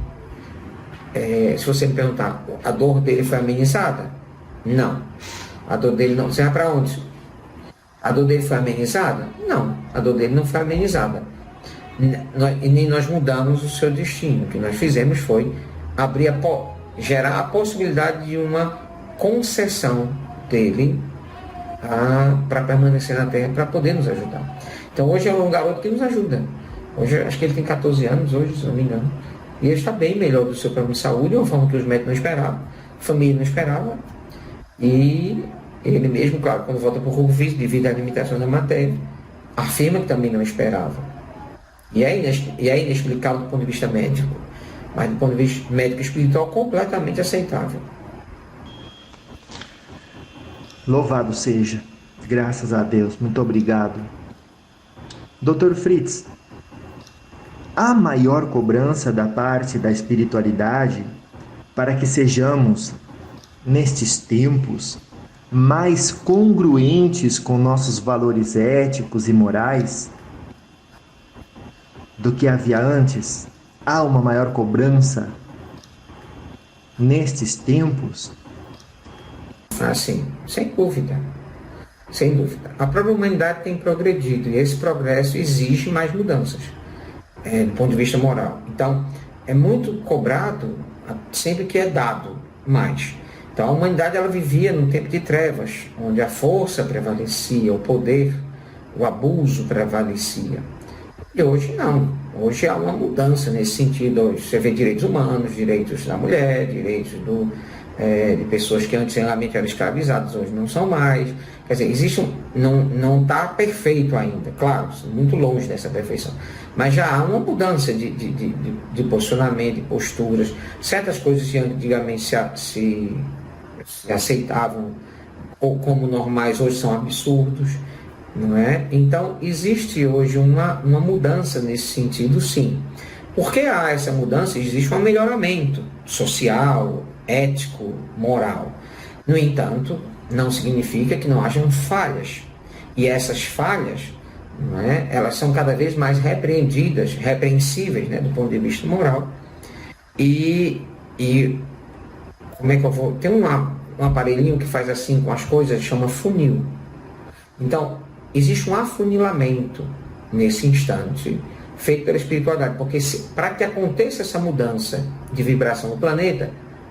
se você me perguntar, a dor dele foi amenizada? Não. A dor dele não. Você vai para onde? A dor dele foi amenizada? Não. A dor dele não foi amenizada. E nem nós mudamos o seu destino. O que nós fizemos foi gerar a possibilidade de uma concessão dele para permanecer na Terra, para poder nos ajudar. Então hoje é um garoto que nos ajuda. Hoje acho que ele tem 14 anos, hoje, se não me engano. E ele está bem melhor do seu plano de saúde, de uma forma que os médicos não esperavam, a família não esperava. E ele mesmo, claro, quando volta para o corpo físico, devido à limitação da matéria, afirma que também não esperava. E é inexplicável do ponto de vista médico, mas do ponto de vista médico e espiritual, completamente aceitável. Louvado seja, graças a Deus, muito obrigado. Dr. Fritz, há maior cobrança da parte da espiritualidade para que sejamos, nestes tempos, mais congruentes com nossos valores éticos e morais do que havia antes? Há uma maior cobrança nestes tempos? Sim, sem dúvida. Sem dúvida. A própria humanidade tem progredido e esse progresso exige mais mudanças, do ponto de vista moral. Então, é muito cobrado sempre que é dado mais. Então, a humanidade ela vivia num tempo de trevas, onde a força prevalecia, o poder, o abuso prevalecia. E hoje não. Hoje há uma mudança nesse sentido. Hoje você vê direitos humanos, direitos da mulher, direitos de pessoas que antes realmente eram escravizadas, hoje não são mais. Quer dizer, não está perfeito ainda, claro, muito longe dessa perfeição. Mas já há uma mudança de posicionamento, de posturas. Certas coisas que antigamente se aceitavam ou como normais, hoje são absurdos. Não é? Então, existe hoje uma mudança nesse sentido, sim. Por que há essa mudança? Existe um melhoramento social, ético, moral. No entanto, não significa que não hajam falhas. E essas falhas, não é? Elas são cada vez mais repreensíveis, né, do ponto de vista moral. E como é que eu vou... Tem um aparelhinho que faz assim com as coisas, chama funil. Então, existe um afunilamento nesse instante, feito pela espiritualidade, porque para que aconteça essa mudança de vibração no planeta,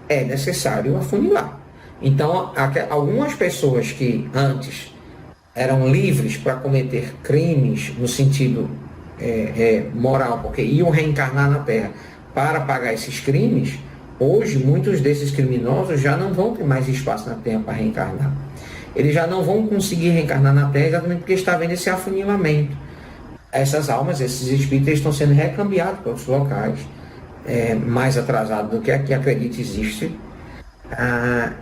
é necessário afunilar. Então, algumas pessoas que antes eram livres para cometer crimes no sentido moral, porque iam reencarnar na Terra para pagar esses crimes, hoje muitos desses criminosos já não vão ter mais espaço na Terra para reencarnar. Eles já não vão conseguir reencarnar na Terra exatamente porque está havendo esse afunilamento. Essas almas, esses espíritos, estão sendo recambiados para outros locais, mais atrasados do que aqui, acredito, existe.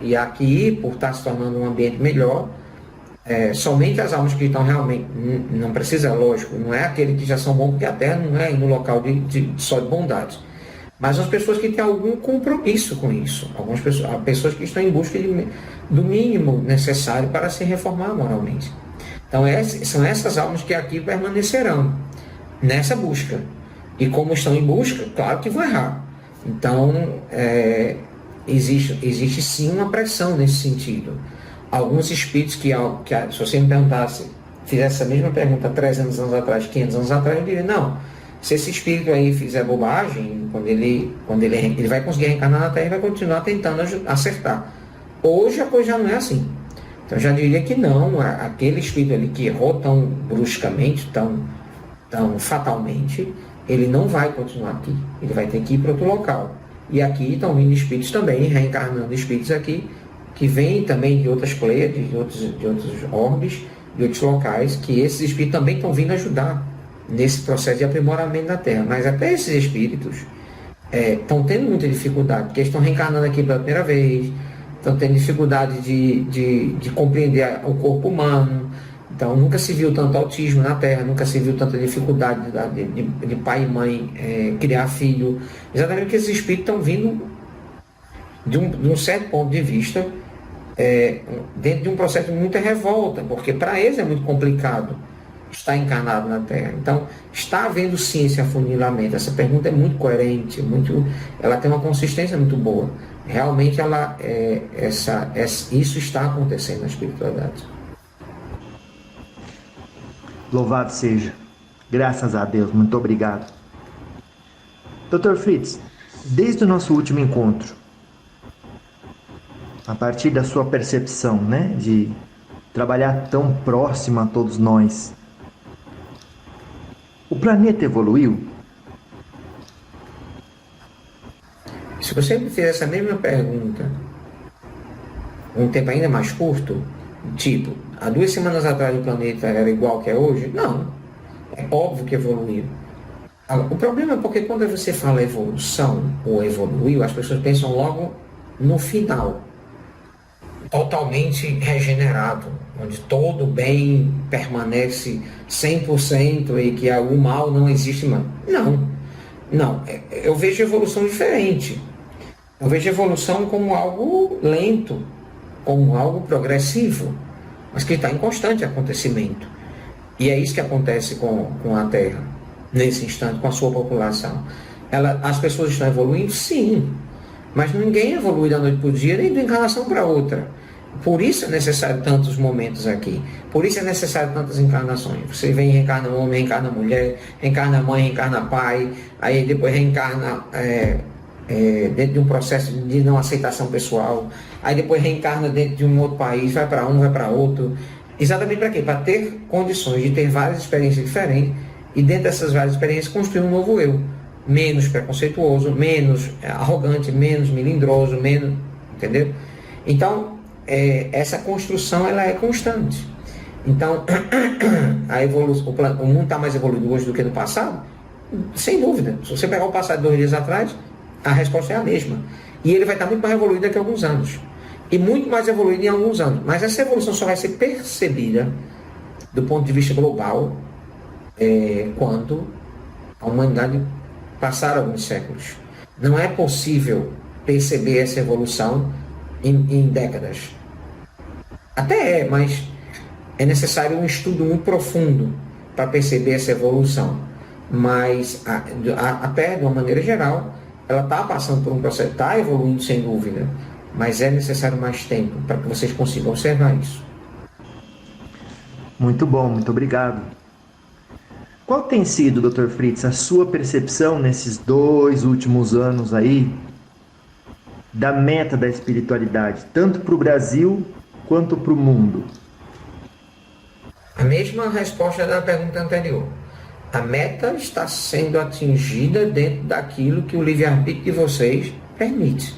E aqui, por estar se tornando um ambiente melhor, somente as almas que estão realmente, não precisa, lógico, não é aquele que já são bons, porque a Terra não é no local só de bondade. Mas as pessoas que têm algum compromisso com isso, algumas pessoas que estão em busca do mínimo necessário para se reformar moralmente. Então são essas almas que aqui permanecerão nessa busca. E como estão em busca, claro que vão errar. Então existe sim uma pressão nesse sentido. Alguns espíritos que se você me perguntasse, fizesse essa mesma pergunta 300 anos atrás, 500 anos atrás, eu diria, não. Se esse espírito aí fizer bobagem, quando ele vai conseguir reencarnar na Terra e vai continuar tentando acertar. Hoje a coisa já não é assim. Então eu já diria que não, aquele espírito ali que errou tão bruscamente, tão fatalmente, ele não vai continuar aqui. Ele vai ter que ir para outro local. E aqui estão vindo espíritos também, reencarnando espíritos aqui, que vêm também de outras pleiades, de outros orbes, de outros locais, que esses espíritos também estão vindo ajudar nesse processo de aprimoramento da Terra. Mas até esses espíritos estão tendo muita dificuldade, porque eles estão reencarnando aqui pela primeira vez, então tem dificuldade de compreender o corpo humano. Então nunca se viu tanto autismo na Terra, nunca se viu tanta dificuldade de pai e mãe criar filho, exatamente porque esses espíritos estão vindo de um certo ponto de vista, dentro de um processo de muita revolta, porque para eles é muito complicado estar encarnado na Terra. Então, está havendo sim esse afunilamento. Essa pergunta é muito coerente, ela tem uma consistência muito boa. Realmente, isso está acontecendo na espiritualidade. Louvado seja. Graças a Deus. Muito obrigado. Dr. Fritz, desde o nosso último encontro, a partir da sua percepção, né, de trabalhar tão próximo a todos nós, o planeta evoluiu? Se você me fizer essa mesma pergunta um tempo ainda mais curto, tipo, há 2 semanas atrás o planeta era igual que é hoje? Não. É óbvio que evoluiu. O problema é porque quando você fala evolução ou evoluiu, as pessoas pensam logo no final. Totalmente regenerado, onde todo bem permanece 100% e que o mal não existe mais. Não. Eu vejo evolução diferente. Eu vejo evolução como algo lento, como algo progressivo, mas que está em constante acontecimento. E é isso que acontece com a Terra, nesse instante, com a sua população. As pessoas estão evoluindo? Sim, mas ninguém evolui da noite para o dia, nem de uma encarnação para outra. Por isso é necessário tantos momentos aqui. Por isso é necessário tantas encarnações. Você vem, reencarna homem, reencarna mulher, reencarna mãe, reencarna pai, aí depois reencarna dentro de um processo de não aceitação pessoal, aí depois reencarna dentro de um outro país, vai para um, vai para outro. Exatamente para quê? Para ter condições de ter várias experiências diferentes e dentro dessas várias experiências construir um novo eu. Menos preconceituoso, menos arrogante, menos melindroso, menos... Entendeu? Então, essa construção ela é constante. Então, o mundo está mais evoluído hoje do que no passado? Sem dúvida. Se você pegar o passado de 2 dias atrás, a resposta é a mesma. E ele vai estar muito mais evoluído daqui a alguns anos. E muito mais evoluído em alguns anos. Mas essa evolução só vai ser percebida do ponto de vista global quando a humanidade passar alguns séculos. Não é possível perceber essa evolução em décadas. Até mas é necessário um estudo muito profundo para perceber essa evolução. Mas a Terra, de uma maneira geral, ela está passando por um processo, está evoluindo sem dúvida, mas é necessário mais tempo para que vocês consigam observar isso. Muito bom, muito obrigado. Qual tem sido, Dr. Fritz, a sua percepção nesses 2 últimos anos aí da meta da espiritualidade, tanto para o Brasil quanto para o mundo? A mesma resposta da pergunta anterior. A meta está sendo atingida dentro daquilo que o livre-arbítrio de vocês permite.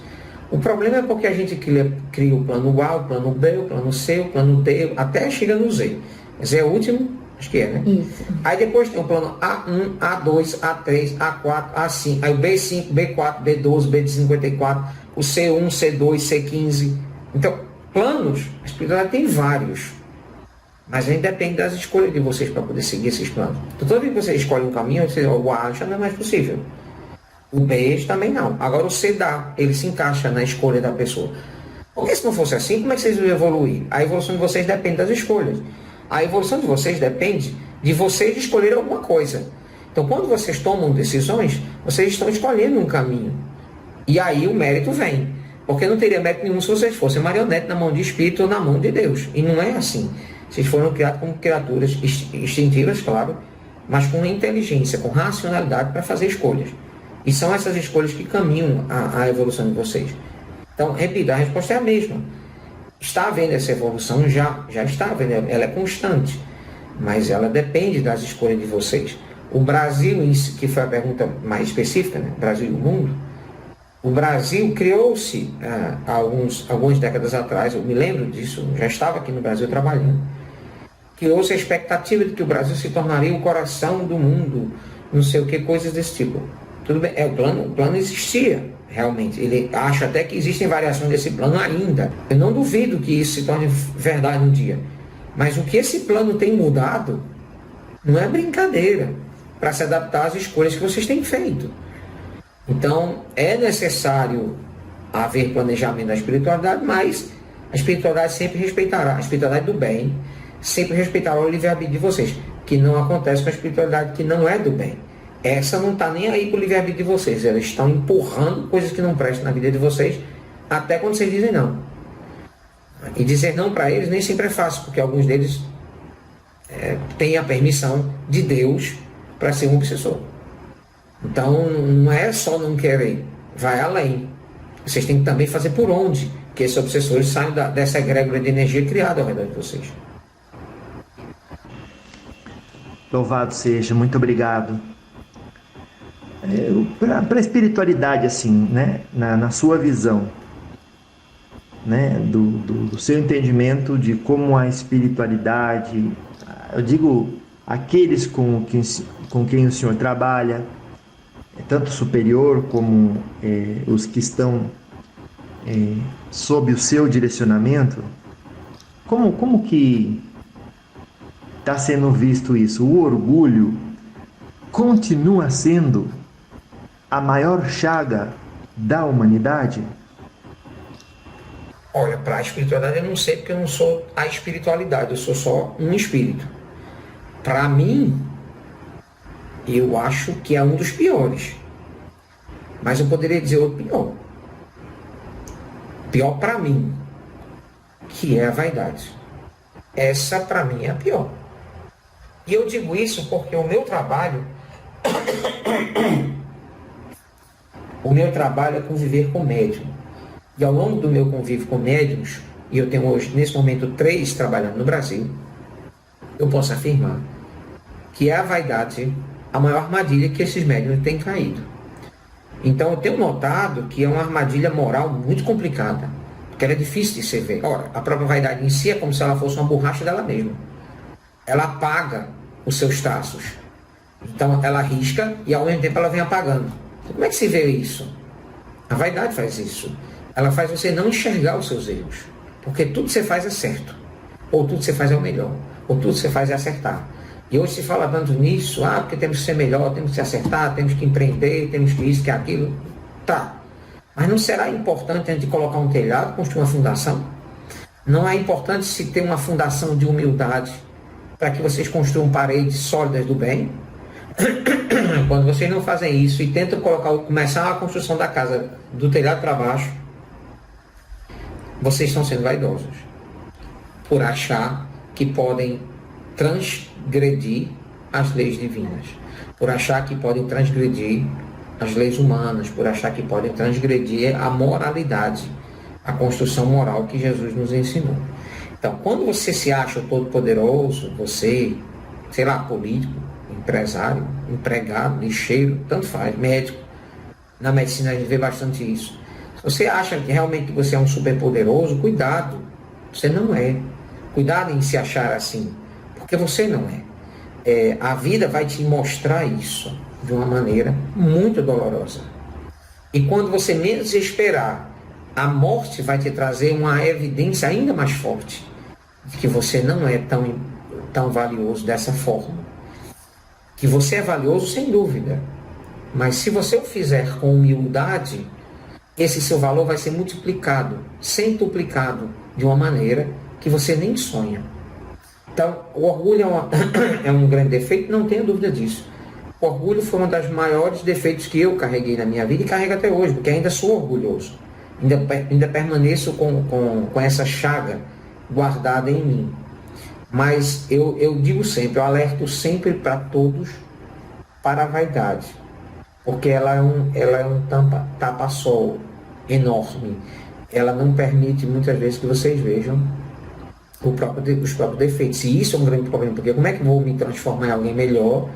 O problema é porque a gente cria o plano A, o plano B, o plano C, o plano D, até chega no Z. Z é o último? Acho que é, né? Isso. Aí depois tem o plano A1, A2, A3, A4, A5, aí o B5, B4, B12, B54, o C1, C2, C15. Então, planos, a espiritualidade tem vários. Mas aí depende das escolhas de vocês para poder seguir esses planos. Então, toda vez que você escolhe um caminho, você, o A já não é mais possível. O B também não. Agora o C dá, ele se encaixa na escolha da pessoa. Porque se não fosse assim, como é que vocês iam evoluir? A evolução de vocês depende das escolhas. A evolução de vocês depende de vocês escolherem alguma coisa. Então, quando vocês tomam decisões, vocês estão escolhendo um caminho. E aí o mérito vem. Porque não teria mérito nenhum se vocês fossem marionete na mão de espírito ou na mão de Deus. E não é assim. Vocês foram criados como criaturas instintivas, claro, mas com inteligência, com racionalidade para fazer escolhas. E são essas escolhas que caminham a evolução de vocês. Então, repito, a resposta é a mesma. Está havendo essa evolução? Já está havendo, ela é constante, mas ela depende das escolhas de vocês. O Brasil, que foi a pergunta mais específica, né? Brasil e o mundo, o Brasil criou-se algumas décadas atrás, eu me lembro disso, já estava aqui no Brasil trabalhando, criou-se a expectativa de que o Brasil se tornaria o coração do mundo, não sei o que, coisas desse tipo. Tudo bem, o plano existia, realmente. Ele acha até que existem variações desse plano ainda. Eu não duvido que isso se torne verdade um dia. Mas o que esse plano tem mudado não é brincadeira para se adaptar às escolhas que vocês têm feito. Então, é necessário haver planejamento da espiritualidade, mas a espiritualidade sempre respeitará, a espiritualidade do bem, sempre respeitará o livre-arbítrio de vocês, que não acontece com a espiritualidade que não é do bem. Essa não está nem aí para o livre-arbítrio de vocês, eles estão empurrando coisas que não prestam na vida de vocês, até quando vocês dizem não. E dizer não para eles nem sempre é fácil, porque alguns deles têm a permissão de Deus para ser um obsessor. Então, não é só não querer, vai além. Vocês têm que também fazer por onde que esses obsessores saiam dessa egrégora de energia criada ao redor de vocês. Louvado seja, muito obrigado. Para a espiritualidade, assim, né, na sua visão, né, do seu entendimento de como a espiritualidade, eu digo aqueles com quem o senhor trabalha, tanto superior como os que estão sob o seu direcionamento, como que está sendo visto isso? O orgulho continua sendo a maior chaga da humanidade? Olha, para a espiritualidade eu não sei, porque eu não sou a espiritualidade, eu sou só um espírito. Para mim, eu acho que é um dos piores. Mas eu poderia dizer o pior. Pior para mim, que é a vaidade. Essa para mim é a pior. E eu digo isso porque o meu trabalho é conviver com médium. E ao longo do meu convívio com médiums, e eu tenho hoje, nesse momento, 3 trabalhando no Brasil, eu posso afirmar que é a vaidade a maior armadilha que esses médiums têm caído. Então eu tenho notado que é uma armadilha moral muito complicada, porque ela é difícil de se ver. Ora, a própria vaidade em si é como se ela fosse uma borracha dela mesma. Ela apaga os seus traços. Então ela risca e ao mesmo tempo ela vem apagando. Então, como é que se vê isso? A vaidade faz isso. Ela faz você não enxergar os seus erros. Porque tudo que você faz é certo. Ou tudo que você faz é o melhor. Ou tudo que você faz é acertar. E hoje se fala tanto nisso, porque temos que ser melhor, temos que se acertar, temos que empreender, temos que isso, que aquilo. Tá. Mas não será importante antes de colocar um telhado, construir uma fundação? Não é importante se ter uma fundação de humildade para que vocês construam paredes sólidas do bem? Quando vocês não fazem isso e tentam começar a construção da casa do telhado para baixo, vocês estão sendo vaidosos por achar que podem transgredir as leis divinas, por achar que podem transgredir as leis humanas, por achar que podem transgredir a moralidade, a construção moral que Jesus nos ensinou. Então, quando você se acha o todo-poderoso, você, sei lá, político, empresário, empregado, lixeiro, tanto faz, médico, na medicina a gente vê bastante isso. Se você acha que realmente você é um superpoderoso, cuidado, você não é. Cuidado em se achar assim, porque você não é. A vida vai te mostrar isso de uma maneira muito dolorosa. E quando você menos esperar, a morte vai te trazer uma evidência ainda mais forte de que você não é tão valioso dessa forma. Que você é valioso sem dúvida, mas se você o fizer com humildade, esse seu valor vai ser multiplicado, centuplicado, de uma maneira que você nem sonha. Então, o orgulho é um grande defeito, não tenha dúvida disso. O orgulho foi um dos maiores defeitos que eu carreguei na minha vida e carrego até hoje, porque ainda sou orgulhoso. Ainda permaneço com essa chaga guardada em mim. Mas eu digo sempre, eu alerto sempre para todos para a vaidade. Porque ela é um tapa-sol enorme. Ela não permite muitas vezes que vocês vejam os próprios defeitos. E isso é um grande problema, porque como é que eu vou me transformar em alguém melhor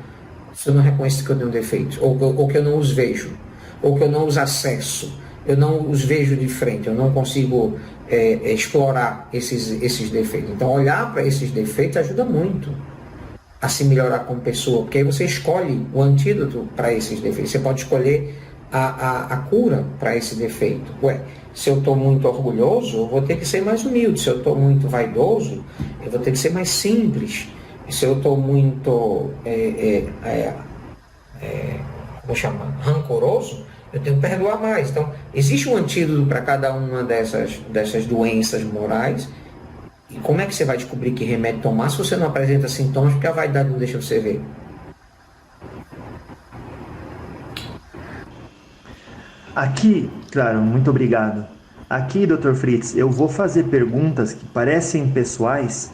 se eu não reconheço que eu tenho defeitos? Ou que eu não os vejo, ou que eu não os acesso, eu não os vejo de frente, eu não consigo explorar esses defeitos. Então olhar para esses defeitos ajuda muito. a se melhorar como pessoa, porque aí você escolhe o antídoto para esses defeitos. Você pode escolher a cura para esse defeito. Ué, se eu estou muito orgulhoso, eu vou ter que ser mais humilde. Se eu estou muito vaidoso, eu vou ter que ser mais simples. Se eu estou muito como chama, rancoroso, eu tenho que perdoar mais. Então, existe um antídoto para cada uma dessas doenças morais. E como é que você vai descobrir que remédio tomar se você não apresenta sintomas, porque a vaidade não deixa você ver? Aqui, claro, muito obrigado. Aqui, Dr. Fritz, eu vou fazer perguntas que parecem pessoais,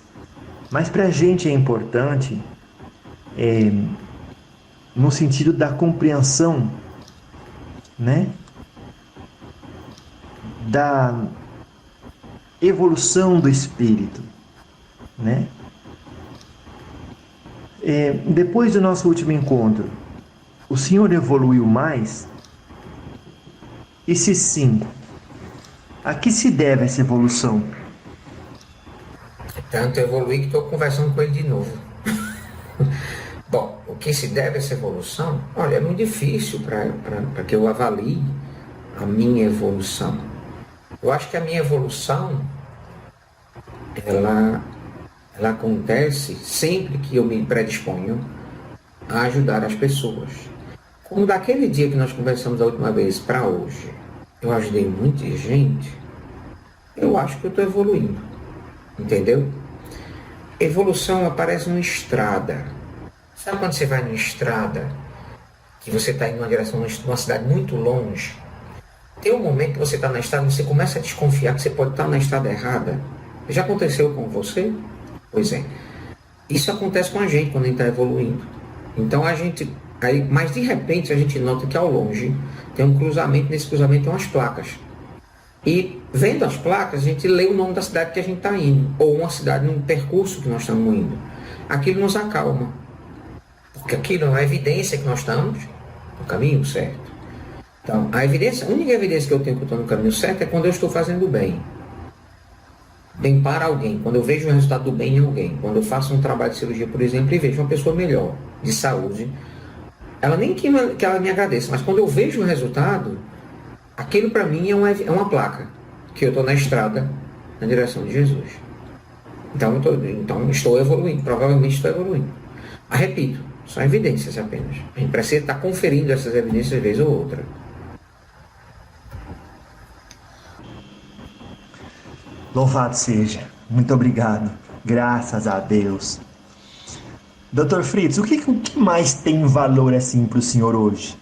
mas para a gente é importante no sentido da compreensão, né, da evolução do espírito, né? Depois do nosso último encontro, o senhor evoluiu mais? E se sim, a que se deve essa evolução? Tanto evoluí que estou conversando com ele de novo. Bom, o que se deve a essa evolução? Olha, é muito difícil para que eu avalie a minha evolução. Eu acho que a minha evolução, ela acontece sempre que eu me predisponho a ajudar as pessoas. Como daquele dia que nós conversamos a última vez para hoje, eu ajudei muita gente, eu acho que eu estou evoluindo. Entendeu? Evolução aparece numa estrada. Sabe quando você vai numa estrada, que você está indo numa direção, numa cidade muito longe? Tem um momento que você está na estrada, você começa a desconfiar que você pode estar na estrada errada. Já aconteceu com você? Pois é. Isso acontece com a gente quando a gente está evoluindo. Então mas de repente a gente nota que ao longe tem um cruzamento, nesse cruzamento tem umas placas. E vendo as placas, a gente lê o nome da cidade que a gente está indo, ou uma cidade num percurso que nós estamos indo. Aquilo nos acalma, porque aquilo é uma evidência que nós estamos no caminho certo. Então, a única evidência que eu tenho que eu estou no caminho certo é quando eu estou fazendo bem. Bem para alguém, quando eu vejo o resultado do bem em alguém, quando eu faço um trabalho de cirurgia, por exemplo, e vejo uma pessoa melhor, de saúde, ela nem que ela me agradeça, mas quando eu vejo o resultado, aquilo para mim é uma placa, que eu estou na estrada, na direção de Jesus. Então estou evoluindo, provavelmente estou evoluindo. Mas repito, são evidências apenas. A gente precisa estar conferindo essas evidências vez ou outra. Louvado seja. Muito obrigado. Graças a Deus. Dr. Fritz, o que mais tem valor assim para o senhor hoje?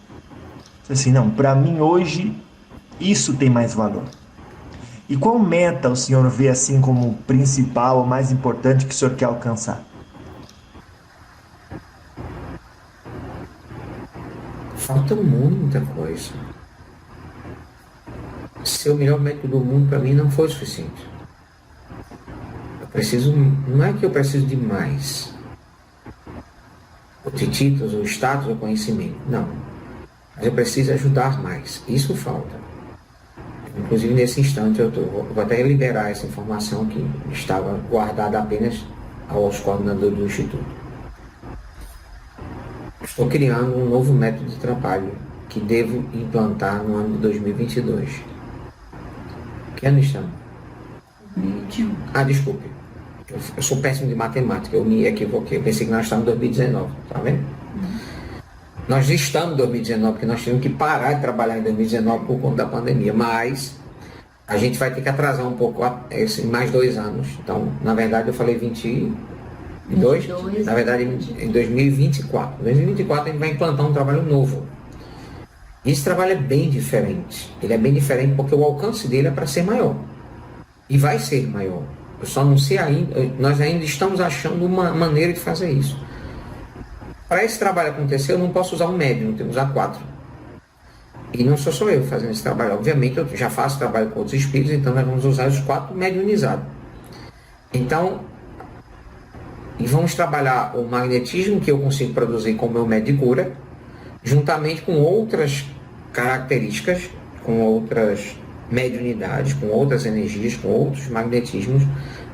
Assim, não, para mim hoje isso tem mais valor. E qual meta o senhor vê assim como principal ou mais importante que o senhor quer alcançar? Falta muita coisa. Ser o melhor médico do mundo para mim não foi o suficiente. Não é que eu preciso de mais, ou de títulos, ou status, ou conhecimento, não. Mas eu preciso ajudar mais, isso falta. Inclusive nesse instante eu vou até liberar essa informação que estava guardada apenas aos coordenadores do Instituto. Estou criando um novo método de trabalho que devo implantar no ano de 2022. Que ano estamos? 2021. Desculpe. Eu sou péssimo de matemática, eu me equivoquei. Eu pensei que nós estamos em 2019, tá vendo? Nós estamos em 2019, porque nós tivemos que parar de trabalhar em 2019 por conta da pandemia, mas a gente vai ter que atrasar um pouco mais 2 anos. Então, na verdade, eu falei 22, na verdade, em 2024. Em 2024 a gente vai implantar um trabalho novo. Esse trabalho é bem diferente. Ele é bem diferente porque o alcance dele é para ser maior. E vai ser maior. Eu só não sei ainda, nós ainda estamos achando uma maneira de fazer isso. Para esse trabalho acontecer, eu não posso usar um médium, eu tenho que usar 4. E não sou só eu fazendo esse trabalho. Obviamente, eu já faço trabalho com outros espíritos, então nós vamos usar os 4 mediunizados. Então, e vamos trabalhar o magnetismo que eu consigo produzir com o meu médio de cura, juntamente com outras características, com outras mediunidades, com outras energias, com outros magnetismos,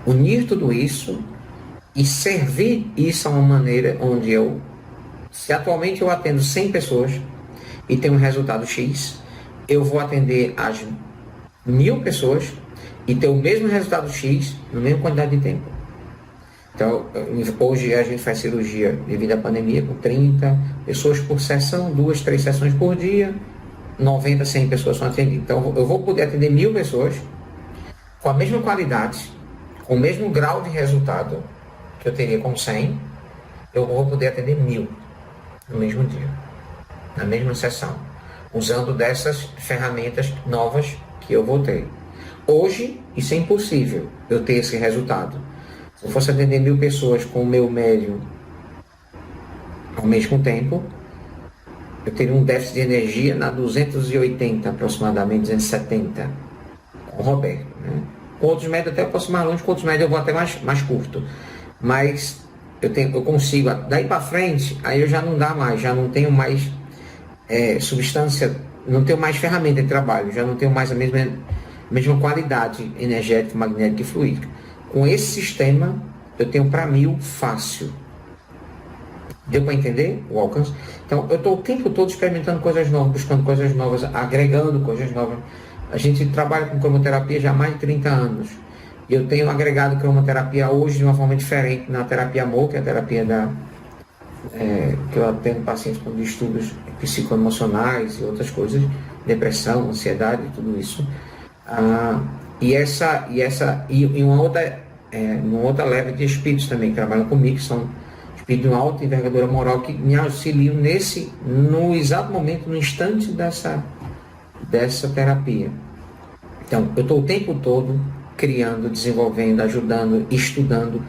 unir tudo isso e servir isso a uma maneira onde se atualmente eu atendo 100 pessoas e tenho um resultado X, eu vou atender as 1000 pessoas e ter o mesmo resultado X na mesma quantidade de tempo. Então, hoje a gente faz cirurgia devido à pandemia com 30 pessoas por sessão, 2, 3 sessões por dia, 90, 100 pessoas são atendidas. Então, eu vou poder atender 1000 pessoas com a mesma qualidade, com o mesmo grau de resultado que eu teria com 100, eu vou poder atender 1000 no mesmo dia, na mesma sessão, usando dessas ferramentas novas que eu vou ter. Hoje, isso é impossível, eu ter esse resultado. Se eu fosse atender 1000 pessoas com o meu médium ao mesmo tempo, eu teria um déficit de energia na 280 aproximadamente, 270, com o Roberto, né? Com outros médios até eu posso ir mais longe, com outros médios eu vou até mais curto. Mas eu consigo, daí para frente, aí eu já não dá mais, já não tenho mais substância, não tenho mais ferramenta de trabalho, já não tenho mais a mesma qualidade energética, magnética e fluídica. Com esse sistema, eu tenho para 1000 fácil. Deu para entender o alcance? Então, eu estou o tempo todo experimentando coisas novas, buscando coisas novas, agregando coisas novas. A gente trabalha com cromoterapia já há mais de 30 anos. E eu tenho agregado cromoterapia hoje de uma forma diferente na terapia amor, que é a terapia que eu atendo pacientes com distúrbios psicoemocionais e outras coisas, depressão, ansiedade, tudo isso. E uma outra leva de espíritos também que trabalham comigo, que são espíritos de uma alta envergadura moral, que me auxiliam no exato momento, no instante dessa terapia. Então, eu estou o tempo todo criando, desenvolvendo, ajudando, estudando,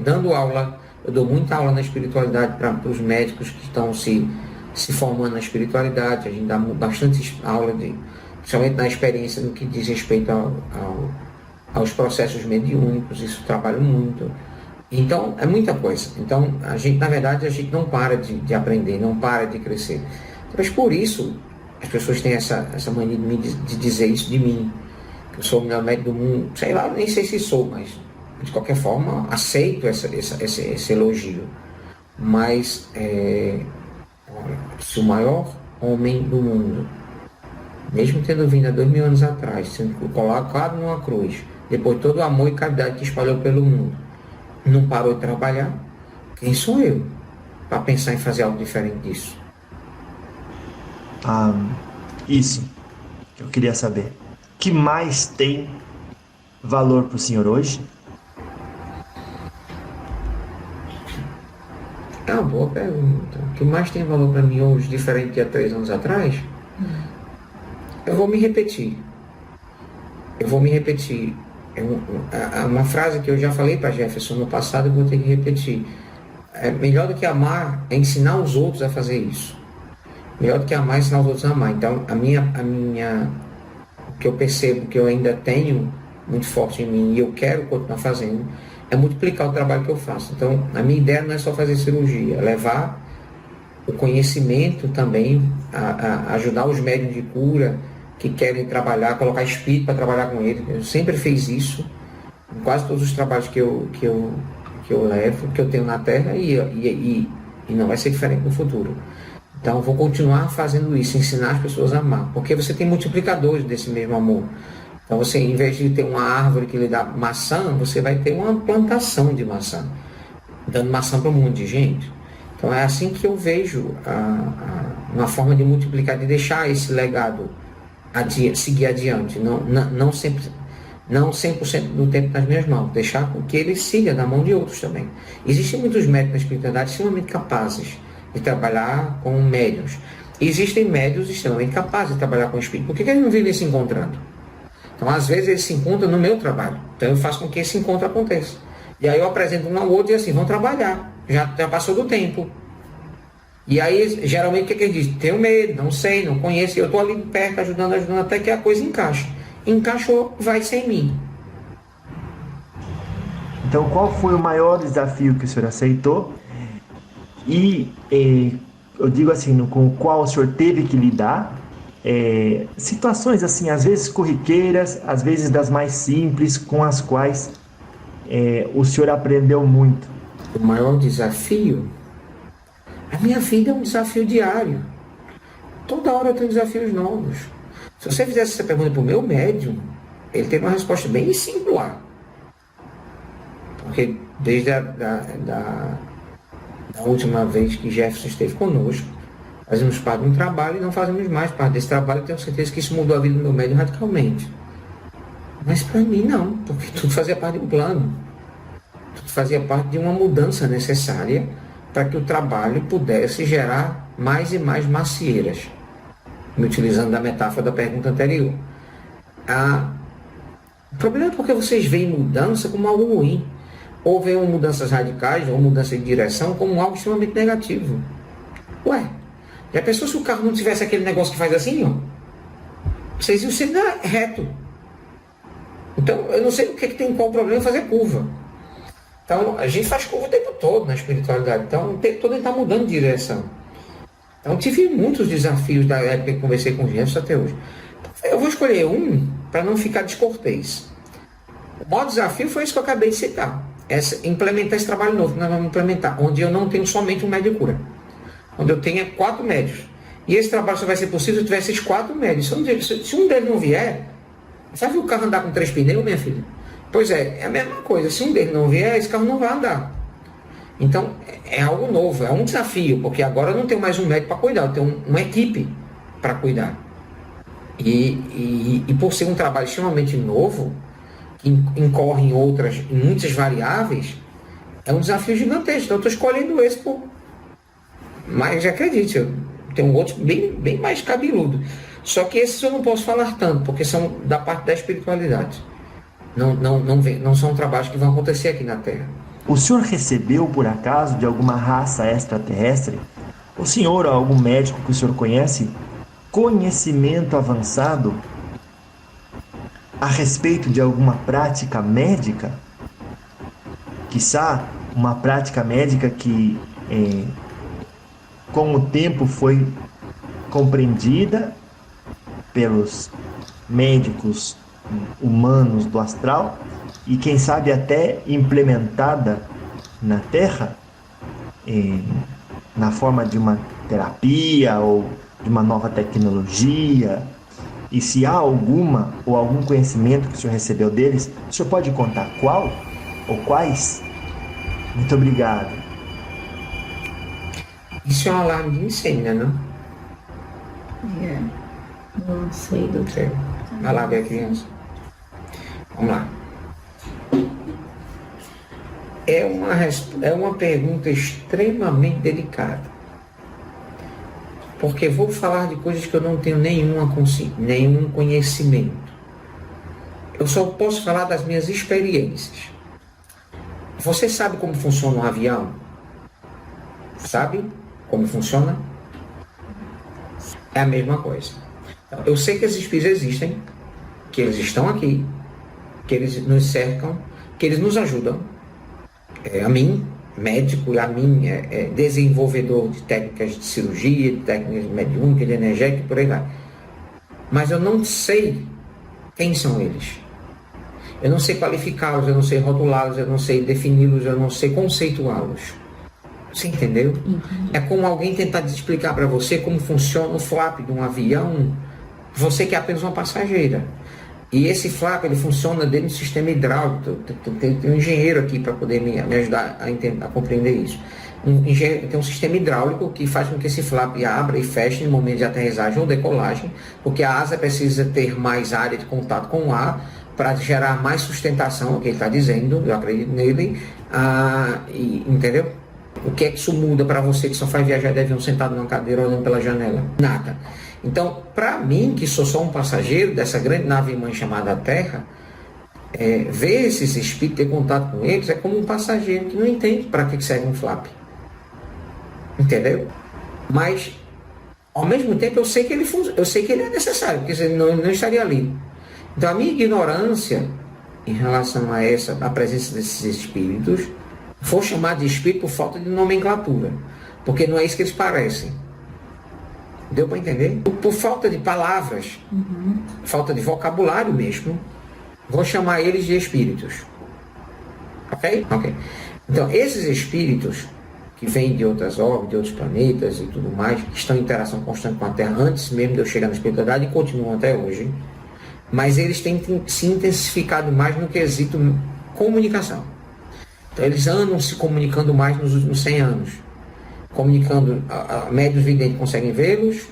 dando aula. Eu dou muita aula na espiritualidade para os médicos que estão se formando na espiritualidade. A gente dá bastante aula, principalmente na experiência no que diz respeito aos processos mediúnicos. Isso trabalho muito. Então, é muita coisa. Então, na verdade, a gente não para de aprender, não para de crescer. Mas por isso, as pessoas têm essa mania de dizer isso de mim, que eu sou o melhor médico do mundo. Sei lá, nem sei se sou, mas de qualquer forma aceito esse elogio. Mas se o maior homem do mundo, mesmo tendo vindo há 2000 anos atrás, sendo colocado numa cruz, depois de todo o amor e caridade que espalhou pelo mundo, não parou de trabalhar, quem sou eu para pensar em fazer algo diferente disso? Isso que eu queria saber. O que mais tem valor para o senhor hoje? É uma boa pergunta. O que mais tem valor para mim hoje, diferente de há 3 anos atrás? Eu vou me repetir. É uma frase que eu já falei para Jefferson no passado e vou ter que repetir. Melhor do que amar é ensinar os outros a fazer isso. Melhor do que amar é ensinar os outros a amar. Então, o que eu percebo que eu ainda tenho muito forte em mim e eu quero continuar fazendo, é multiplicar o trabalho que eu faço. Então, a minha ideia não é só fazer cirurgia, é levar o conhecimento também, a ajudar os médiuns de cura que querem trabalhar, colocar espírito para trabalhar com ele. Eu sempre fiz isso, em quase todos os trabalhos que eu levo, que eu tenho na Terra, e não vai ser diferente no futuro. Então, eu vou continuar fazendo isso, ensinar as pessoas a amar, porque você tem multiplicadores desse mesmo amor. Então, você, em vez de ter uma árvore que lhe dá maçã, você vai ter uma plantação de maçã, dando maçã para um monte de gente. Então, é assim que eu vejo uma forma de multiplicar, de deixar esse legado seguir adiante, não 100% do tempo nas minhas mãos, deixar que ele siga na mão de outros também. Existem muitos médicos na espiritualidade extremamente capazes de trabalhar com médiuns. Existem médiuns extremamente capazes de trabalhar com espírito. Por que eles não vivem se encontrando? Então, às vezes, eles se encontram no meu trabalho. Então, eu faço com que esse encontro aconteça. E aí eu apresento um ao outro e assim, vão trabalhar. Já passou do tempo. E aí, geralmente, o que eles dizem? Tenho medo, não sei, não conheço. E eu estou ali perto, ajudando, até que a coisa encaixa. Encaixou, vai sem mim. Então, qual foi o maior desafio que o senhor aceitou? E eu digo assim, com o qual o senhor teve que lidar? Situações assim, às vezes corriqueiras, às vezes das mais simples, com as quais o senhor aprendeu muito? O maior desafio? A minha vida é um desafio diário. Toda hora eu tenho desafios novos. Se você fizesse essa pergunta para o meu médium, ele teria uma resposta bem singular. Porque desde da última vez que Jefferson esteve conosco, fazemos parte de um trabalho e não fazemos mais parte desse trabalho. Eu tenho certeza que isso mudou a vida do meu médium radicalmente. Mas para mim não, porque tudo fazia parte de um plano. Tudo fazia parte de uma mudança necessária para que o trabalho pudesse gerar mais e mais macieiras. Me utilizando da metáfora da pergunta anterior. O problema é porque vocês veem mudança como algo ruim. Ou veem mudanças radicais, ou mudança de direção, como algo extremamente negativo. Ué, já pensou se o carro não tivesse aquele negócio que faz assim, ó? Vocês iam ser reto. Então, eu não sei o que tem qual problema em fazer curva. Então, a gente faz curva o tempo todo na espiritualidade. Então, o tempo todo a gente está mudando de direção. Então, tive muitos desafios da época que conversei com o Jefferson até hoje. Eu vou escolher um para não ficar descortês. O maior desafio foi isso que eu acabei de citar. Implementar esse trabalho novo que nós vamos implementar, onde eu não tenho somente um médium de cura. Onde eu tenha 4 médios. E esse trabalho só vai ser possível se tiver esses 4 médios. Se um deles não vier, sabe o carro andar com 3 pneus, minha filha? Pois é a mesma coisa. Se um deles não vier, esse carro não vai andar. Então, é algo novo, é um desafio, porque agora eu não tenho mais um médico para cuidar, eu tenho uma equipe para cuidar. E por ser um trabalho extremamente novo, que incorre em muitas variáveis, é um desafio gigantesco. Então, eu estou escolhendo esse Mas acredite, eu tenho outros bem mais cabeludo. Só que esses eu não posso falar tanto, porque são da parte da espiritualidade. Não são trabalhos que vão acontecer aqui na Terra. O senhor recebeu, por acaso, de alguma raça extraterrestre? O senhor ou algum médico que o senhor conhece, conhecimento avançado a respeito de alguma prática médica? Quiçá uma prática médica que com o tempo foi compreendida pelos médicos humanos do astral e quem sabe até implementada na Terra na forma de uma terapia ou de uma nova tecnologia. E se há alguma ou algum conhecimento que o senhor recebeu deles, o senhor pode contar qual ou quais? Muito obrigado. Isso é um alarme de incêndio, não? Não sei, doutor. Vai lá ver a criança. Vamos lá. É uma pergunta extremamente delicada. Porque vou falar de coisas que eu não tenho nenhum conhecimento. Eu só posso falar das minhas experiências. Você sabe como funciona um avião? Sabe como funciona? É a mesma coisa. Então, eu sei que esses espíritos existem, que eles estão aqui, que eles nos cercam, que eles nos ajudam. A mim, médico, a mim, desenvolvedor de técnicas de cirurgia, de técnicas mediúnicas, de energética, por aí vai. Mas eu não sei quem são eles. Eu não sei qualificá-los, eu não sei rotulá-los, eu não sei defini-los, eu não sei conceituá-los. Você entendeu? Uhum. É como alguém tentar explicar para você como funciona o flap de um avião, você que é apenas uma passageira. E esse flap, ele funciona dentro do sistema hidráulico. Tem um engenheiro aqui para poder me ajudar a compreender isso. Tem um sistema hidráulico que faz com que esse flap abra e feche no momento de aterrissagem ou decolagem, porque a asa precisa ter mais área de contato com o ar para gerar mais sustentação, o que ele está dizendo, eu acredito nele, entendeu? O que é que isso muda para você que só faz viajar de avião sentado numa cadeira olhando pela janela? Nada. Então, para mim, que sou só um passageiro dessa grande nave-mãe chamada Terra, ver esses espíritos, ter contato com eles, é como um passageiro que não entende para que serve um flap. Entendeu? Mas, ao mesmo tempo, eu sei que ele é necessário, porque senão ele não estaria ali. Então, a minha ignorância em relação a presença desses espíritos, vou chamar de espírito por falta de nomenclatura, porque não é isso que eles parecem. Deu para entender? Por falta de palavras, falta de vocabulário mesmo, vou chamar eles de espíritos. Ok? Ok. Então, esses espíritos que vêm de outras órbitas, de outros planetas e tudo mais, que estão em interação constante com a Terra antes mesmo de eu chegar na espiritualidade e continuam até hoje, mas eles têm se intensificado mais no quesito comunicação. Então, eles andam se comunicando mais nos últimos 100 anos. Comunicando, médios videntes conseguem vê-los,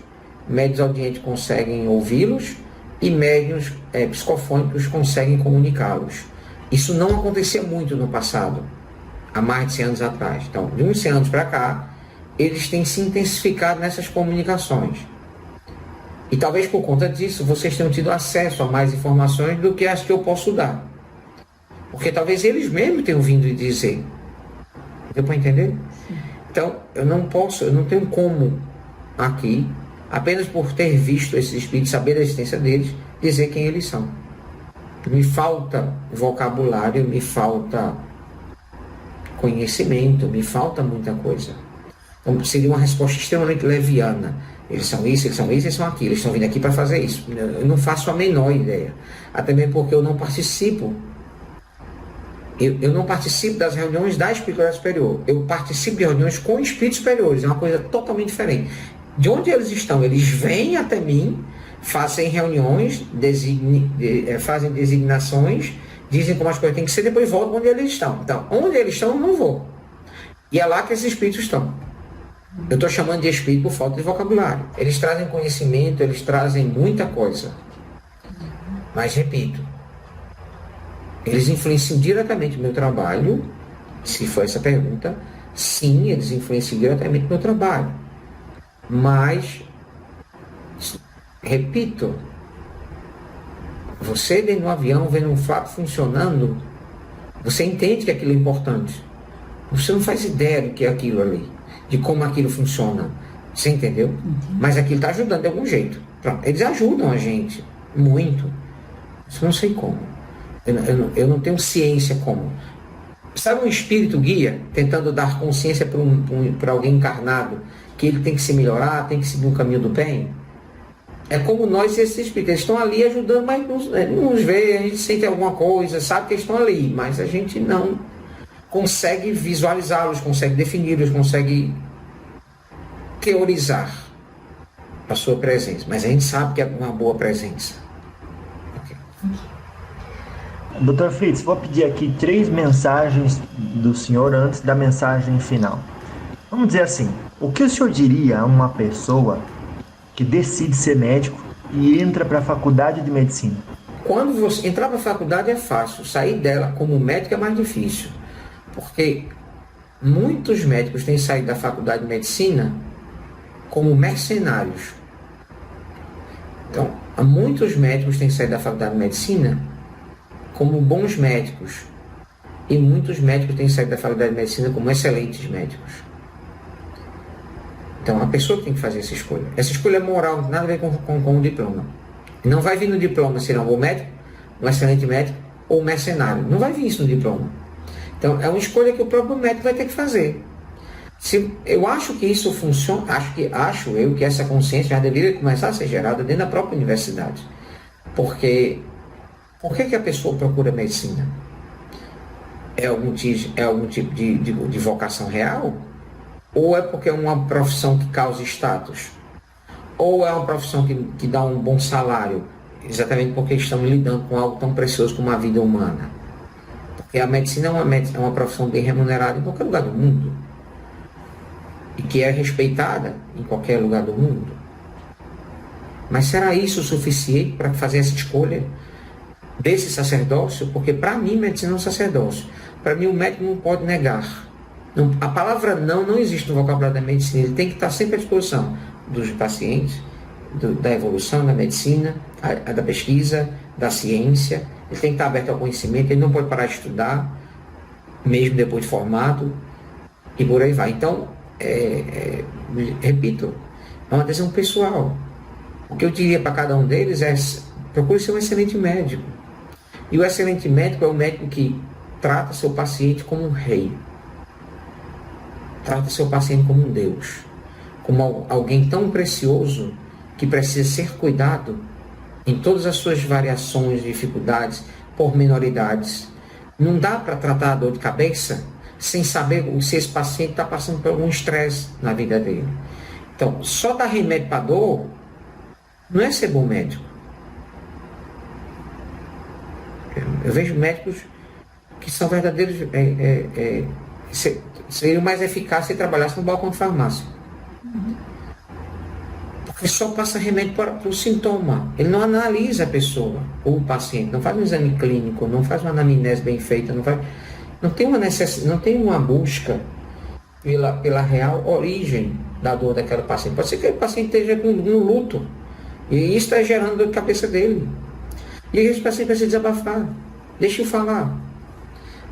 médios audientes conseguem ouvi-los e médios psicofônicos conseguem comunicá-los. Isso não acontecia muito no passado, há mais de 100 anos atrás. Então, de uns 100 anos para cá, eles têm se intensificado nessas comunicações. E talvez por conta disso, vocês tenham tido acesso a mais informações do que as que eu posso dar. Porque talvez eles mesmos tenham vindo dizer. Deu para entender? Sim. Então, eu não tenho como aqui, apenas por ter visto esses espíritos, saber da existência deles, dizer quem eles são. Me falta vocabulário, me falta conhecimento, me falta muita coisa. Então, seria uma resposta extremamente leviana. Eles são isso, eles são aquilo, eles estão vindo aqui para fazer isso. Eu não faço a menor ideia. Até mesmo porque eu não participo. Eu não participo das reuniões da espiritualidade superior. Eu participo de reuniões com espíritos superiores. É uma coisa totalmente diferente. De onde eles estão? Eles vêm até mim, fazem reuniões, fazem designações, dizem como as coisas têm que ser, depois voltam onde eles estão. Então, onde eles estão, eu não vou. E é lá que esses espíritos estão. Eu estou chamando de espírito por falta de vocabulário. Eles trazem conhecimento, eles trazem muita coisa. Mas, repito, eles influenciam diretamente o meu trabalho. Se for essa pergunta, sim, eles influenciam diretamente o meu trabalho. Mas, repito, você dentro do avião, vendo um flap funcionando, você entende que aquilo é importante. Você não faz ideia do que é aquilo ali, de como aquilo funciona. Você entendeu? Mas aquilo está ajudando de algum jeito. Pronto. Eles ajudam a gente muito. Eu não sei como. Eu não tenho ciência como. Sabe um espírito guia tentando dar consciência para alguém encarnado que ele tem que se melhorar, tem que seguir um caminho do bem? É como nós e esses espíritos. Eles estão ali ajudando, mas não nos vê, a gente sente alguma coisa, sabe que eles estão ali, mas a gente não consegue visualizá-los, consegue defini-los, consegue teorizar a sua presença. Mas a gente sabe que é uma boa presença. Okay. Dr. Fritz, vou pedir aqui 3 mensagens do senhor antes da mensagem final. Vamos dizer assim, o que o senhor diria a uma pessoa que decide ser médico e entra para a faculdade de medicina? Quando você entrar para a faculdade é fácil, sair dela como médico é mais difícil. Porque muitos médicos têm saído da faculdade de medicina como mercenários. Então, muitos médicos têm saído da faculdade de medicina como bons médicos. E muitos médicos têm saído da faculdade de medicina como excelentes médicos. Então, a pessoa tem que fazer essa escolha. Essa escolha é moral, não tem nada a ver com o diploma. Não vai vir no diploma se não um bom médico, um excelente médico ou um mercenário. Não vai vir isso no diploma. Então, é uma escolha que o próprio médico vai ter que fazer. Eu acho que isso funciona, acho eu que essa consciência já deveria começar a ser gerada dentro da própria universidade. Porque, por que a pessoa procura medicina? É algum tipo de vocação real? Ou é porque é uma profissão que causa status? Ou é uma profissão que dá um bom salário? Exatamente porque estamos lidando com algo tão precioso como a vida humana. Porque a medicina é uma profissão bem remunerada em qualquer lugar do mundo. E que é respeitada em qualquer lugar do mundo. Mas será isso o suficiente para fazer essa escolha desse sacerdócio? Porque para mim, medicina é um sacerdócio. Para mim, o médico não pode negar. A palavra não existe no vocabulário da medicina. Ele tem que estar sempre à disposição dos pacientes, da evolução da medicina, da pesquisa, da ciência. Ele tem que estar aberto ao conhecimento. Ele não pode parar de estudar, mesmo depois de formado, e por aí vai. Então, repito, é uma decisão pessoal. O que eu diria para cada um deles é: procure ser um excelente médico. E o excelente médico é o médico que trata seu paciente como um rei. Trata seu paciente como um Deus. Como alguém tão precioso que precisa ser cuidado em todas as suas variações, dificuldades, pormenoridades. Não dá para tratar a dor de cabeça sem saber se esse paciente está passando por algum estresse na vida dele. Então, só dar remédio para dor não é ser bom médico. Eu vejo médicos que são verdadeiros... seria mais eficaz se trabalhasse no balcão de farmácia. Porque só passa remédio para o sintoma. Ele não analisa a pessoa, ou o paciente, não faz um exame clínico, não faz uma anamnese bem feita, não tem uma busca pela real origem da dor daquela paciente. Pode ser que aquele paciente esteja no luto, e isso está gerando dor de cabeça dele. E esse paciente precisa desabafar. Deixa eu falar.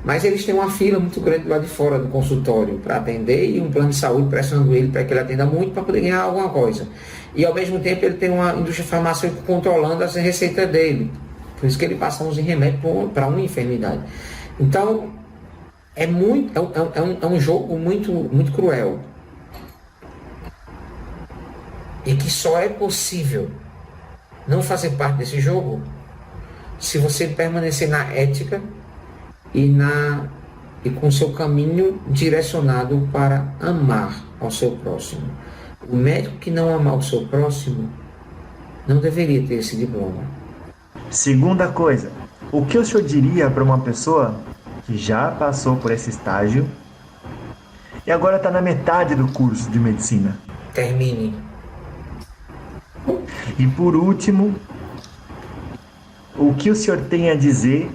Mas eles têm uma fila muito grande lá de fora do consultório para atender e um plano de saúde pressionando ele para que ele atenda muito para poder ganhar alguma coisa. E ao mesmo tempo ele tem uma indústria farmacêutica controlando as receitas dele. Por isso que ele passa uns remédios para uma enfermidade. Então, é um jogo muito, muito cruel. E que só é possível não fazer parte desse jogo se você permanecer na ética e com seu caminho direcionado para amar ao seu próximo. O médico que não amar o seu próximo não deveria ter esse diploma. Segunda coisa, o que o senhor diria para uma pessoa que já passou por esse estágio e agora está na metade do curso de medicina? Termine. E por último, o que o senhor tem a dizer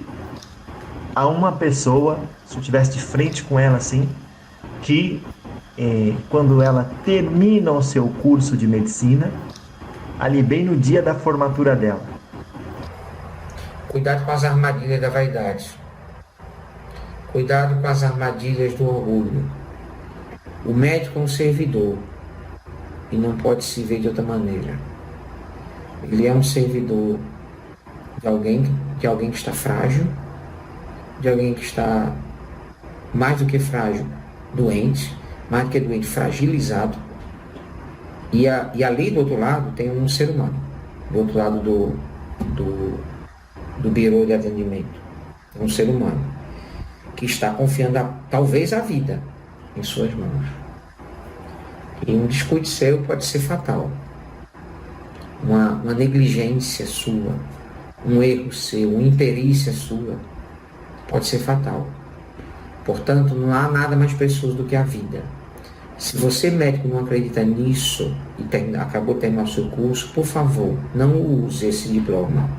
a uma pessoa, se eu estivesse de frente com ela assim, que quando ela termina o seu curso de medicina, ali bem no dia da formatura dela? Cuidado com as armadilhas da vaidade. Cuidado com as armadilhas do orgulho. O médico é um servidor e não pode se ver de outra maneira. Ele é um servidor de alguém que está frágil, de alguém que está mais do que frágil, doente, mais do que doente, fragilizado. E ali do outro lado tem um ser humano, do outro lado do birô de atendimento. É um ser humano que está confiando talvez a vida em suas mãos. E um descuido seu pode ser fatal. Uma negligência sua, um erro seu, uma imperícia sua, pode ser fatal. Portanto, não há nada mais precioso do que a vida. Se você, médico, não acredita nisso e acabou de terminar o seu curso, por favor, não use esse diploma.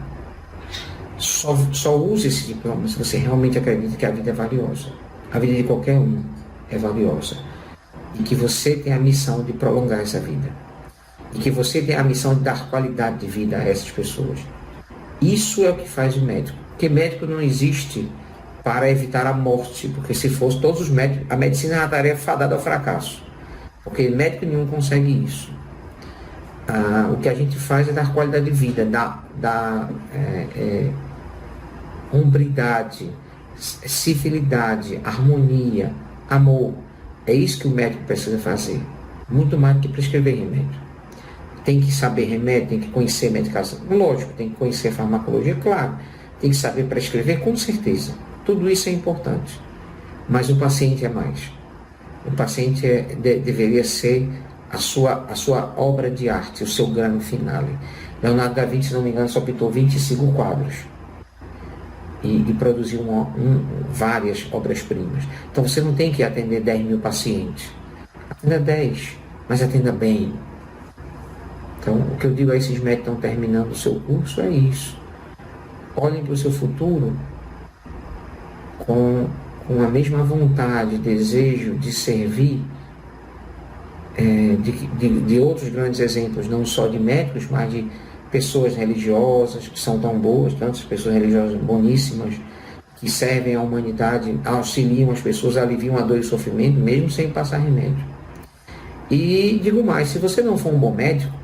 Só use esse diploma se você realmente acredita que a vida é valiosa. A vida de qualquer um é valiosa. E que você tem a missão de prolongar essa vida. E que você tem a missão de dar qualidade de vida a essas pessoas. Isso é o que faz o médico. Porque médico não existe para evitar a morte, porque se fosse todos os médicos, a medicina é uma tarefa fadada ao fracasso. Porque médico nenhum consegue isso. O que a gente faz é dar qualidade de vida, dar hombridade, civilidade, harmonia, amor. É isso que o médico precisa fazer. Muito mais do que prescrever remédio. Tem que saber remédio, tem que conhecer medicação. Lógico, tem que conhecer farmacologia, claro. Tem que saber prescrever, com certeza. Tudo isso é importante. Mas o paciente é mais. O paciente deveria ser a sua obra de arte, o seu grande finale. Leonardo da Vinci, se não me engano, só pintou 25 quadros. E produziu várias obras-primas. Então você não tem que atender 10 mil pacientes. Atenda 10, mas atenda bem. Então, o que eu digo a esses médicos que estão terminando o seu curso é isso. Olhem para o seu futuro com a mesma vontade, desejo de servir de outros grandes exemplos, não só de médicos, mas de pessoas religiosas que são tão boas, tantas pessoas religiosas boníssimas, que servem à humanidade, auxiliam as pessoas, aliviam a dor e o sofrimento, mesmo sem passar remédio. E digo mais, se você não for um bom médico,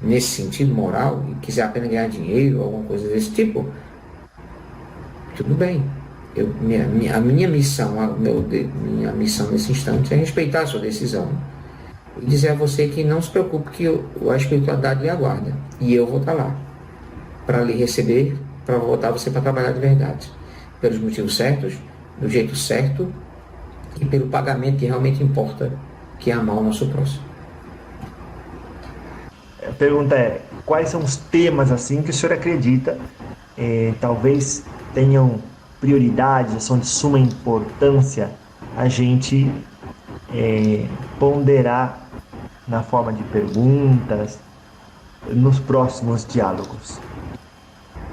nesse sentido moral, e quiser apenas ganhar dinheiro, alguma coisa desse tipo, tudo bem. A minha missão nesse instante é respeitar a sua decisão e dizer a você que não se preocupe, que a espiritualidade lhe aguarda e eu vou estar lá para lhe receber, para voltar você para trabalhar de verdade. pelos motivos certos, do jeito certo e pelo pagamento que realmente importa, que é amar o nosso próximo. A pergunta é, quais são os temas assim que o senhor acredita talvez tenham prioridade, são de suma importância a gente ponderar na forma de perguntas nos diálogos?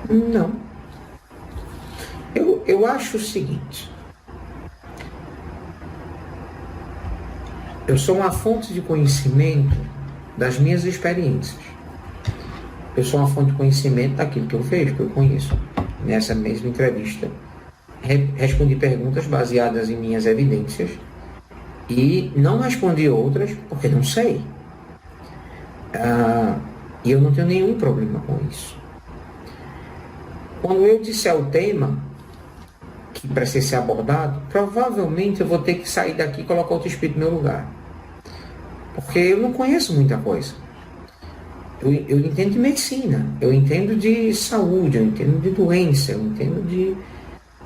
Não. Eu acho o seguinte. Eu sou uma fonte de conhecimento das minhas experiências. Eu sou uma fonte de conhecimento daquilo que eu vejo, que eu conheço. Nessa mesma entrevista, respondi perguntas baseadas em minhas evidências e não respondi outras porque não sei. E eu não tenho nenhum problema com isso. Quando eu disser o tema que precisa ser abordado, provavelmente eu vou ter que sair daqui e colocar outro espírito no meu lugar. Porque eu não conheço muita coisa. Eu entendo de medicina, eu entendo de saúde, eu entendo de doença, eu entendo de...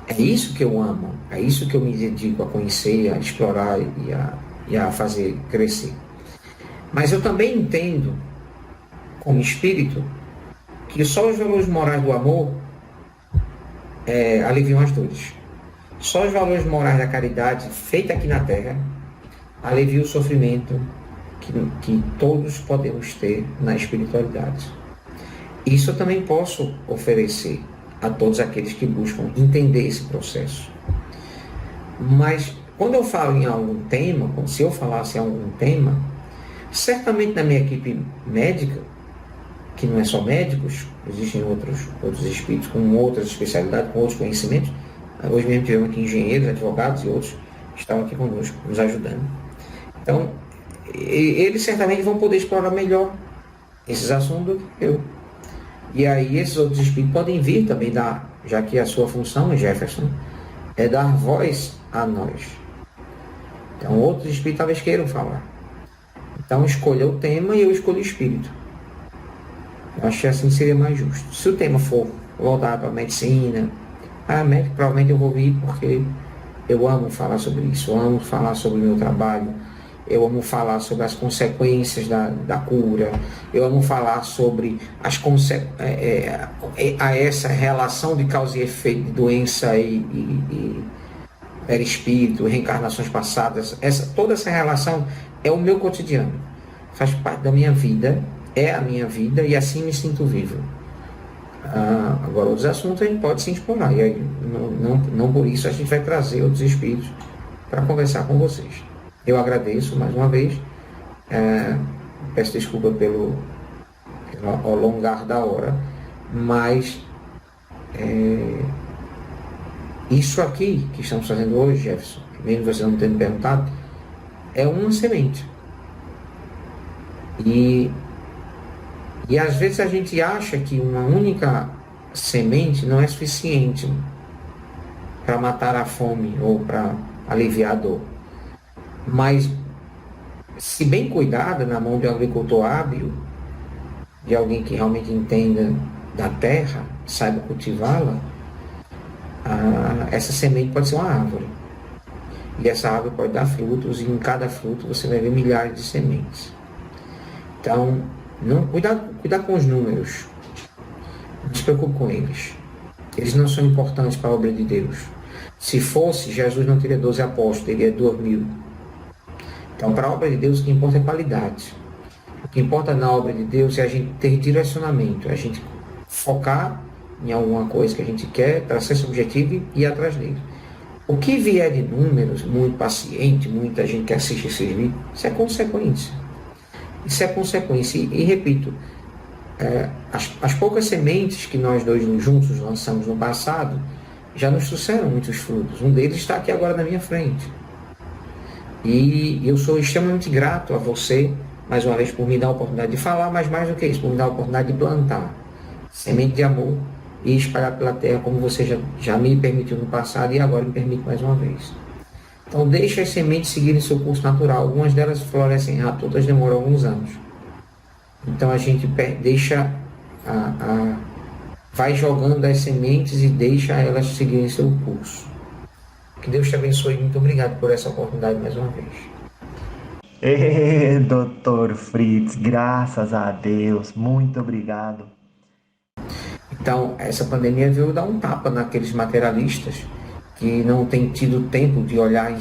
É isso que eu amo, é isso que eu me dedico a conhecer, a explorar e a fazer crescer. Mas eu também entendo, como espírito, que só os valores morais do amor aliviam as dores. Só os valores morais da caridade, feita aqui na Terra, aliviam o sofrimento que todos podemos ter na espiritualidade. Isso eu também posso oferecer a todos aqueles que buscam entender esse processo. Mas quando eu falo em algum tema, se eu falasse em algum tema, certamente na minha equipe médica, que não é só médicos, existem outros espíritos com outras especialidades, com outros conhecimentos. Hoje mesmo tivemos aqui engenheiros, advogados e outros que estão aqui conosco, nos ajudando. Então, eles certamente vão poder explorar melhor esses assuntos do que eu. E aí esses outros espíritos podem vir também já que a sua função, Jefferson, é dar voz a nós. Então outros espíritos talvez queiram falar. Então escolha o tema e eu escolho o espírito. Eu acho que assim seria mais justo. Se o tema for voltado para a medicina, médico provavelmente eu vou vir porque eu amo falar sobre isso, eu amo falar sobre o meu trabalho, eu amo falar sobre as consequências da cura, eu amo falar sobre essa relação de causa e efeito de doença e perispírito, reencarnações passadas. Toda essa relação é o meu cotidiano, faz parte da minha vida, é a minha vida e assim me sinto vivo. Agora, outros assuntos a gente pode se explorar, e aí, não por isso a gente vai trazer outros espíritos para conversar com vocês. Eu agradeço mais uma vez, peço desculpa pelo alongar da hora, mas isso aqui que estamos fazendo hoje, Jefferson, mesmo você não tendo perguntado, é uma semente. E às vezes a gente acha que uma única semente não é suficiente para matar a fome ou para aliviar a dor. Mas, se bem cuidada na mão de um agricultor hábil, de alguém que realmente entenda da terra, saiba cultivá-la, essa semente pode ser uma árvore. E essa árvore pode dar frutos, e em cada fruto você vai ver milhares de sementes. Então, cuidar com os números. Não se preocupe com eles. Eles não são importantes para a obra de Deus. Se fosse, Jesus não teria 12 apóstolos, teria 2.000. Então, para a obra de Deus, o que importa é qualidade. O que importa na obra de Deus é a gente ter direcionamento, a gente focar em alguma coisa que a gente quer, traçar esse objetivo e ir atrás dele. O que vier de números, muito paciente, muita gente que assiste esse vídeo, isso é consequência. Isso é consequência. E repito, as poucas sementes que nós dois juntos lançamos no passado já nos trouxeram muitos frutos. Um deles está aqui agora na minha frente. E eu sou extremamente grato a você, mais uma vez, por me dar a oportunidade de falar, mas mais do que isso, por me dar a oportunidade de plantar semente de amor e espalhar pela terra, como você já me permitiu no passado e agora me permite mais uma vez. Então, deixe as sementes seguirem seu curso natural. Algumas delas florescem rápido, outras demoram alguns anos. Então, a gente deixa vai jogando as sementes e deixa elas seguirem seu curso. Que Deus te abençoe. Muito obrigado por essa oportunidade mais uma vez. Doutor Fritz, graças a Deus, muito obrigado. Então, essa pandemia veio dar um tapa naqueles materialistas que não têm tido tempo de olhar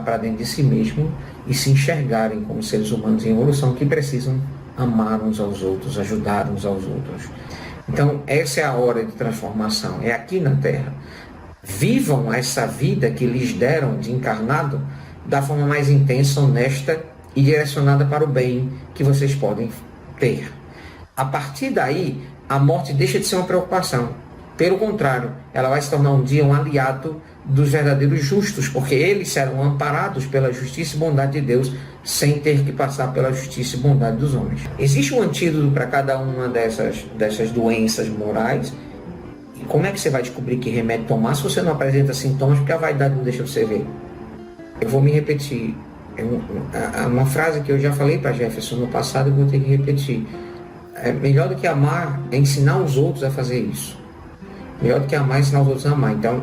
para dentro de si mesmo e se enxergarem como seres humanos em evolução que precisam amar uns aos outros, ajudar uns aos outros. Então, essa é a hora de transformação, é aqui na Terra. Vivam essa vida que lhes deram de encarnado da forma mais intensa, honesta e direcionada para o bem que vocês podem ter. A partir daí, a morte deixa de ser uma preocupação. Pelo contrário, ela vai se tornar um dia um aliado dos verdadeiros justos, porque eles serão amparados pela justiça e bondade de Deus, sem ter que passar pela justiça e bondade dos homens. Existe um antídoto para cada uma dessas doenças morais. E como é que você vai descobrir que remédio tomar se você não apresenta sintomas, porque a vaidade não deixa você ver? Eu vou me repetir. Uma frase que eu já falei para Jefferson no passado, eu vou ter que repetir. Melhor do que amar é ensinar os outros a fazer isso. Melhor do que amar é ensinar os outros a amar. Então,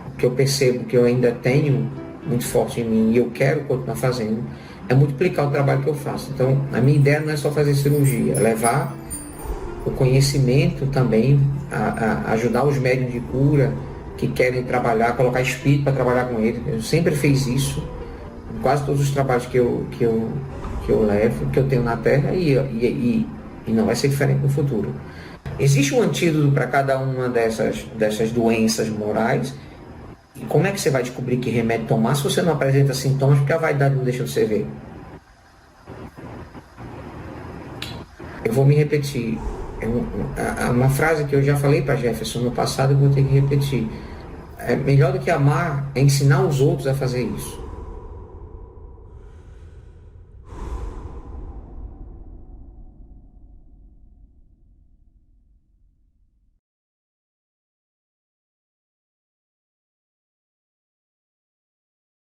o que eu percebo que eu ainda tenho muito forte em mim e eu quero continuar fazendo, é multiplicar o trabalho que eu faço. Então, a minha ideia não é só fazer cirurgia, é levar o conhecimento também, a ajudar os médiuns de cura que querem trabalhar, colocar espírito para trabalhar com ele. Eu sempre fiz isso, em quase todos os trabalhos que eu levo, que eu tenho na Terra, e não vai ser diferente no futuro. Existe um antídoto para cada uma dessas doenças morais. E como é que você vai descobrir que remédio tomar se você não apresenta sintomas, porque a vaidade não deixa você ver? Eu vou me repetir. Uma frase que eu já falei para Jefferson no passado, eu vou ter que repetir. Melhor do que amar é ensinar os outros a fazer isso.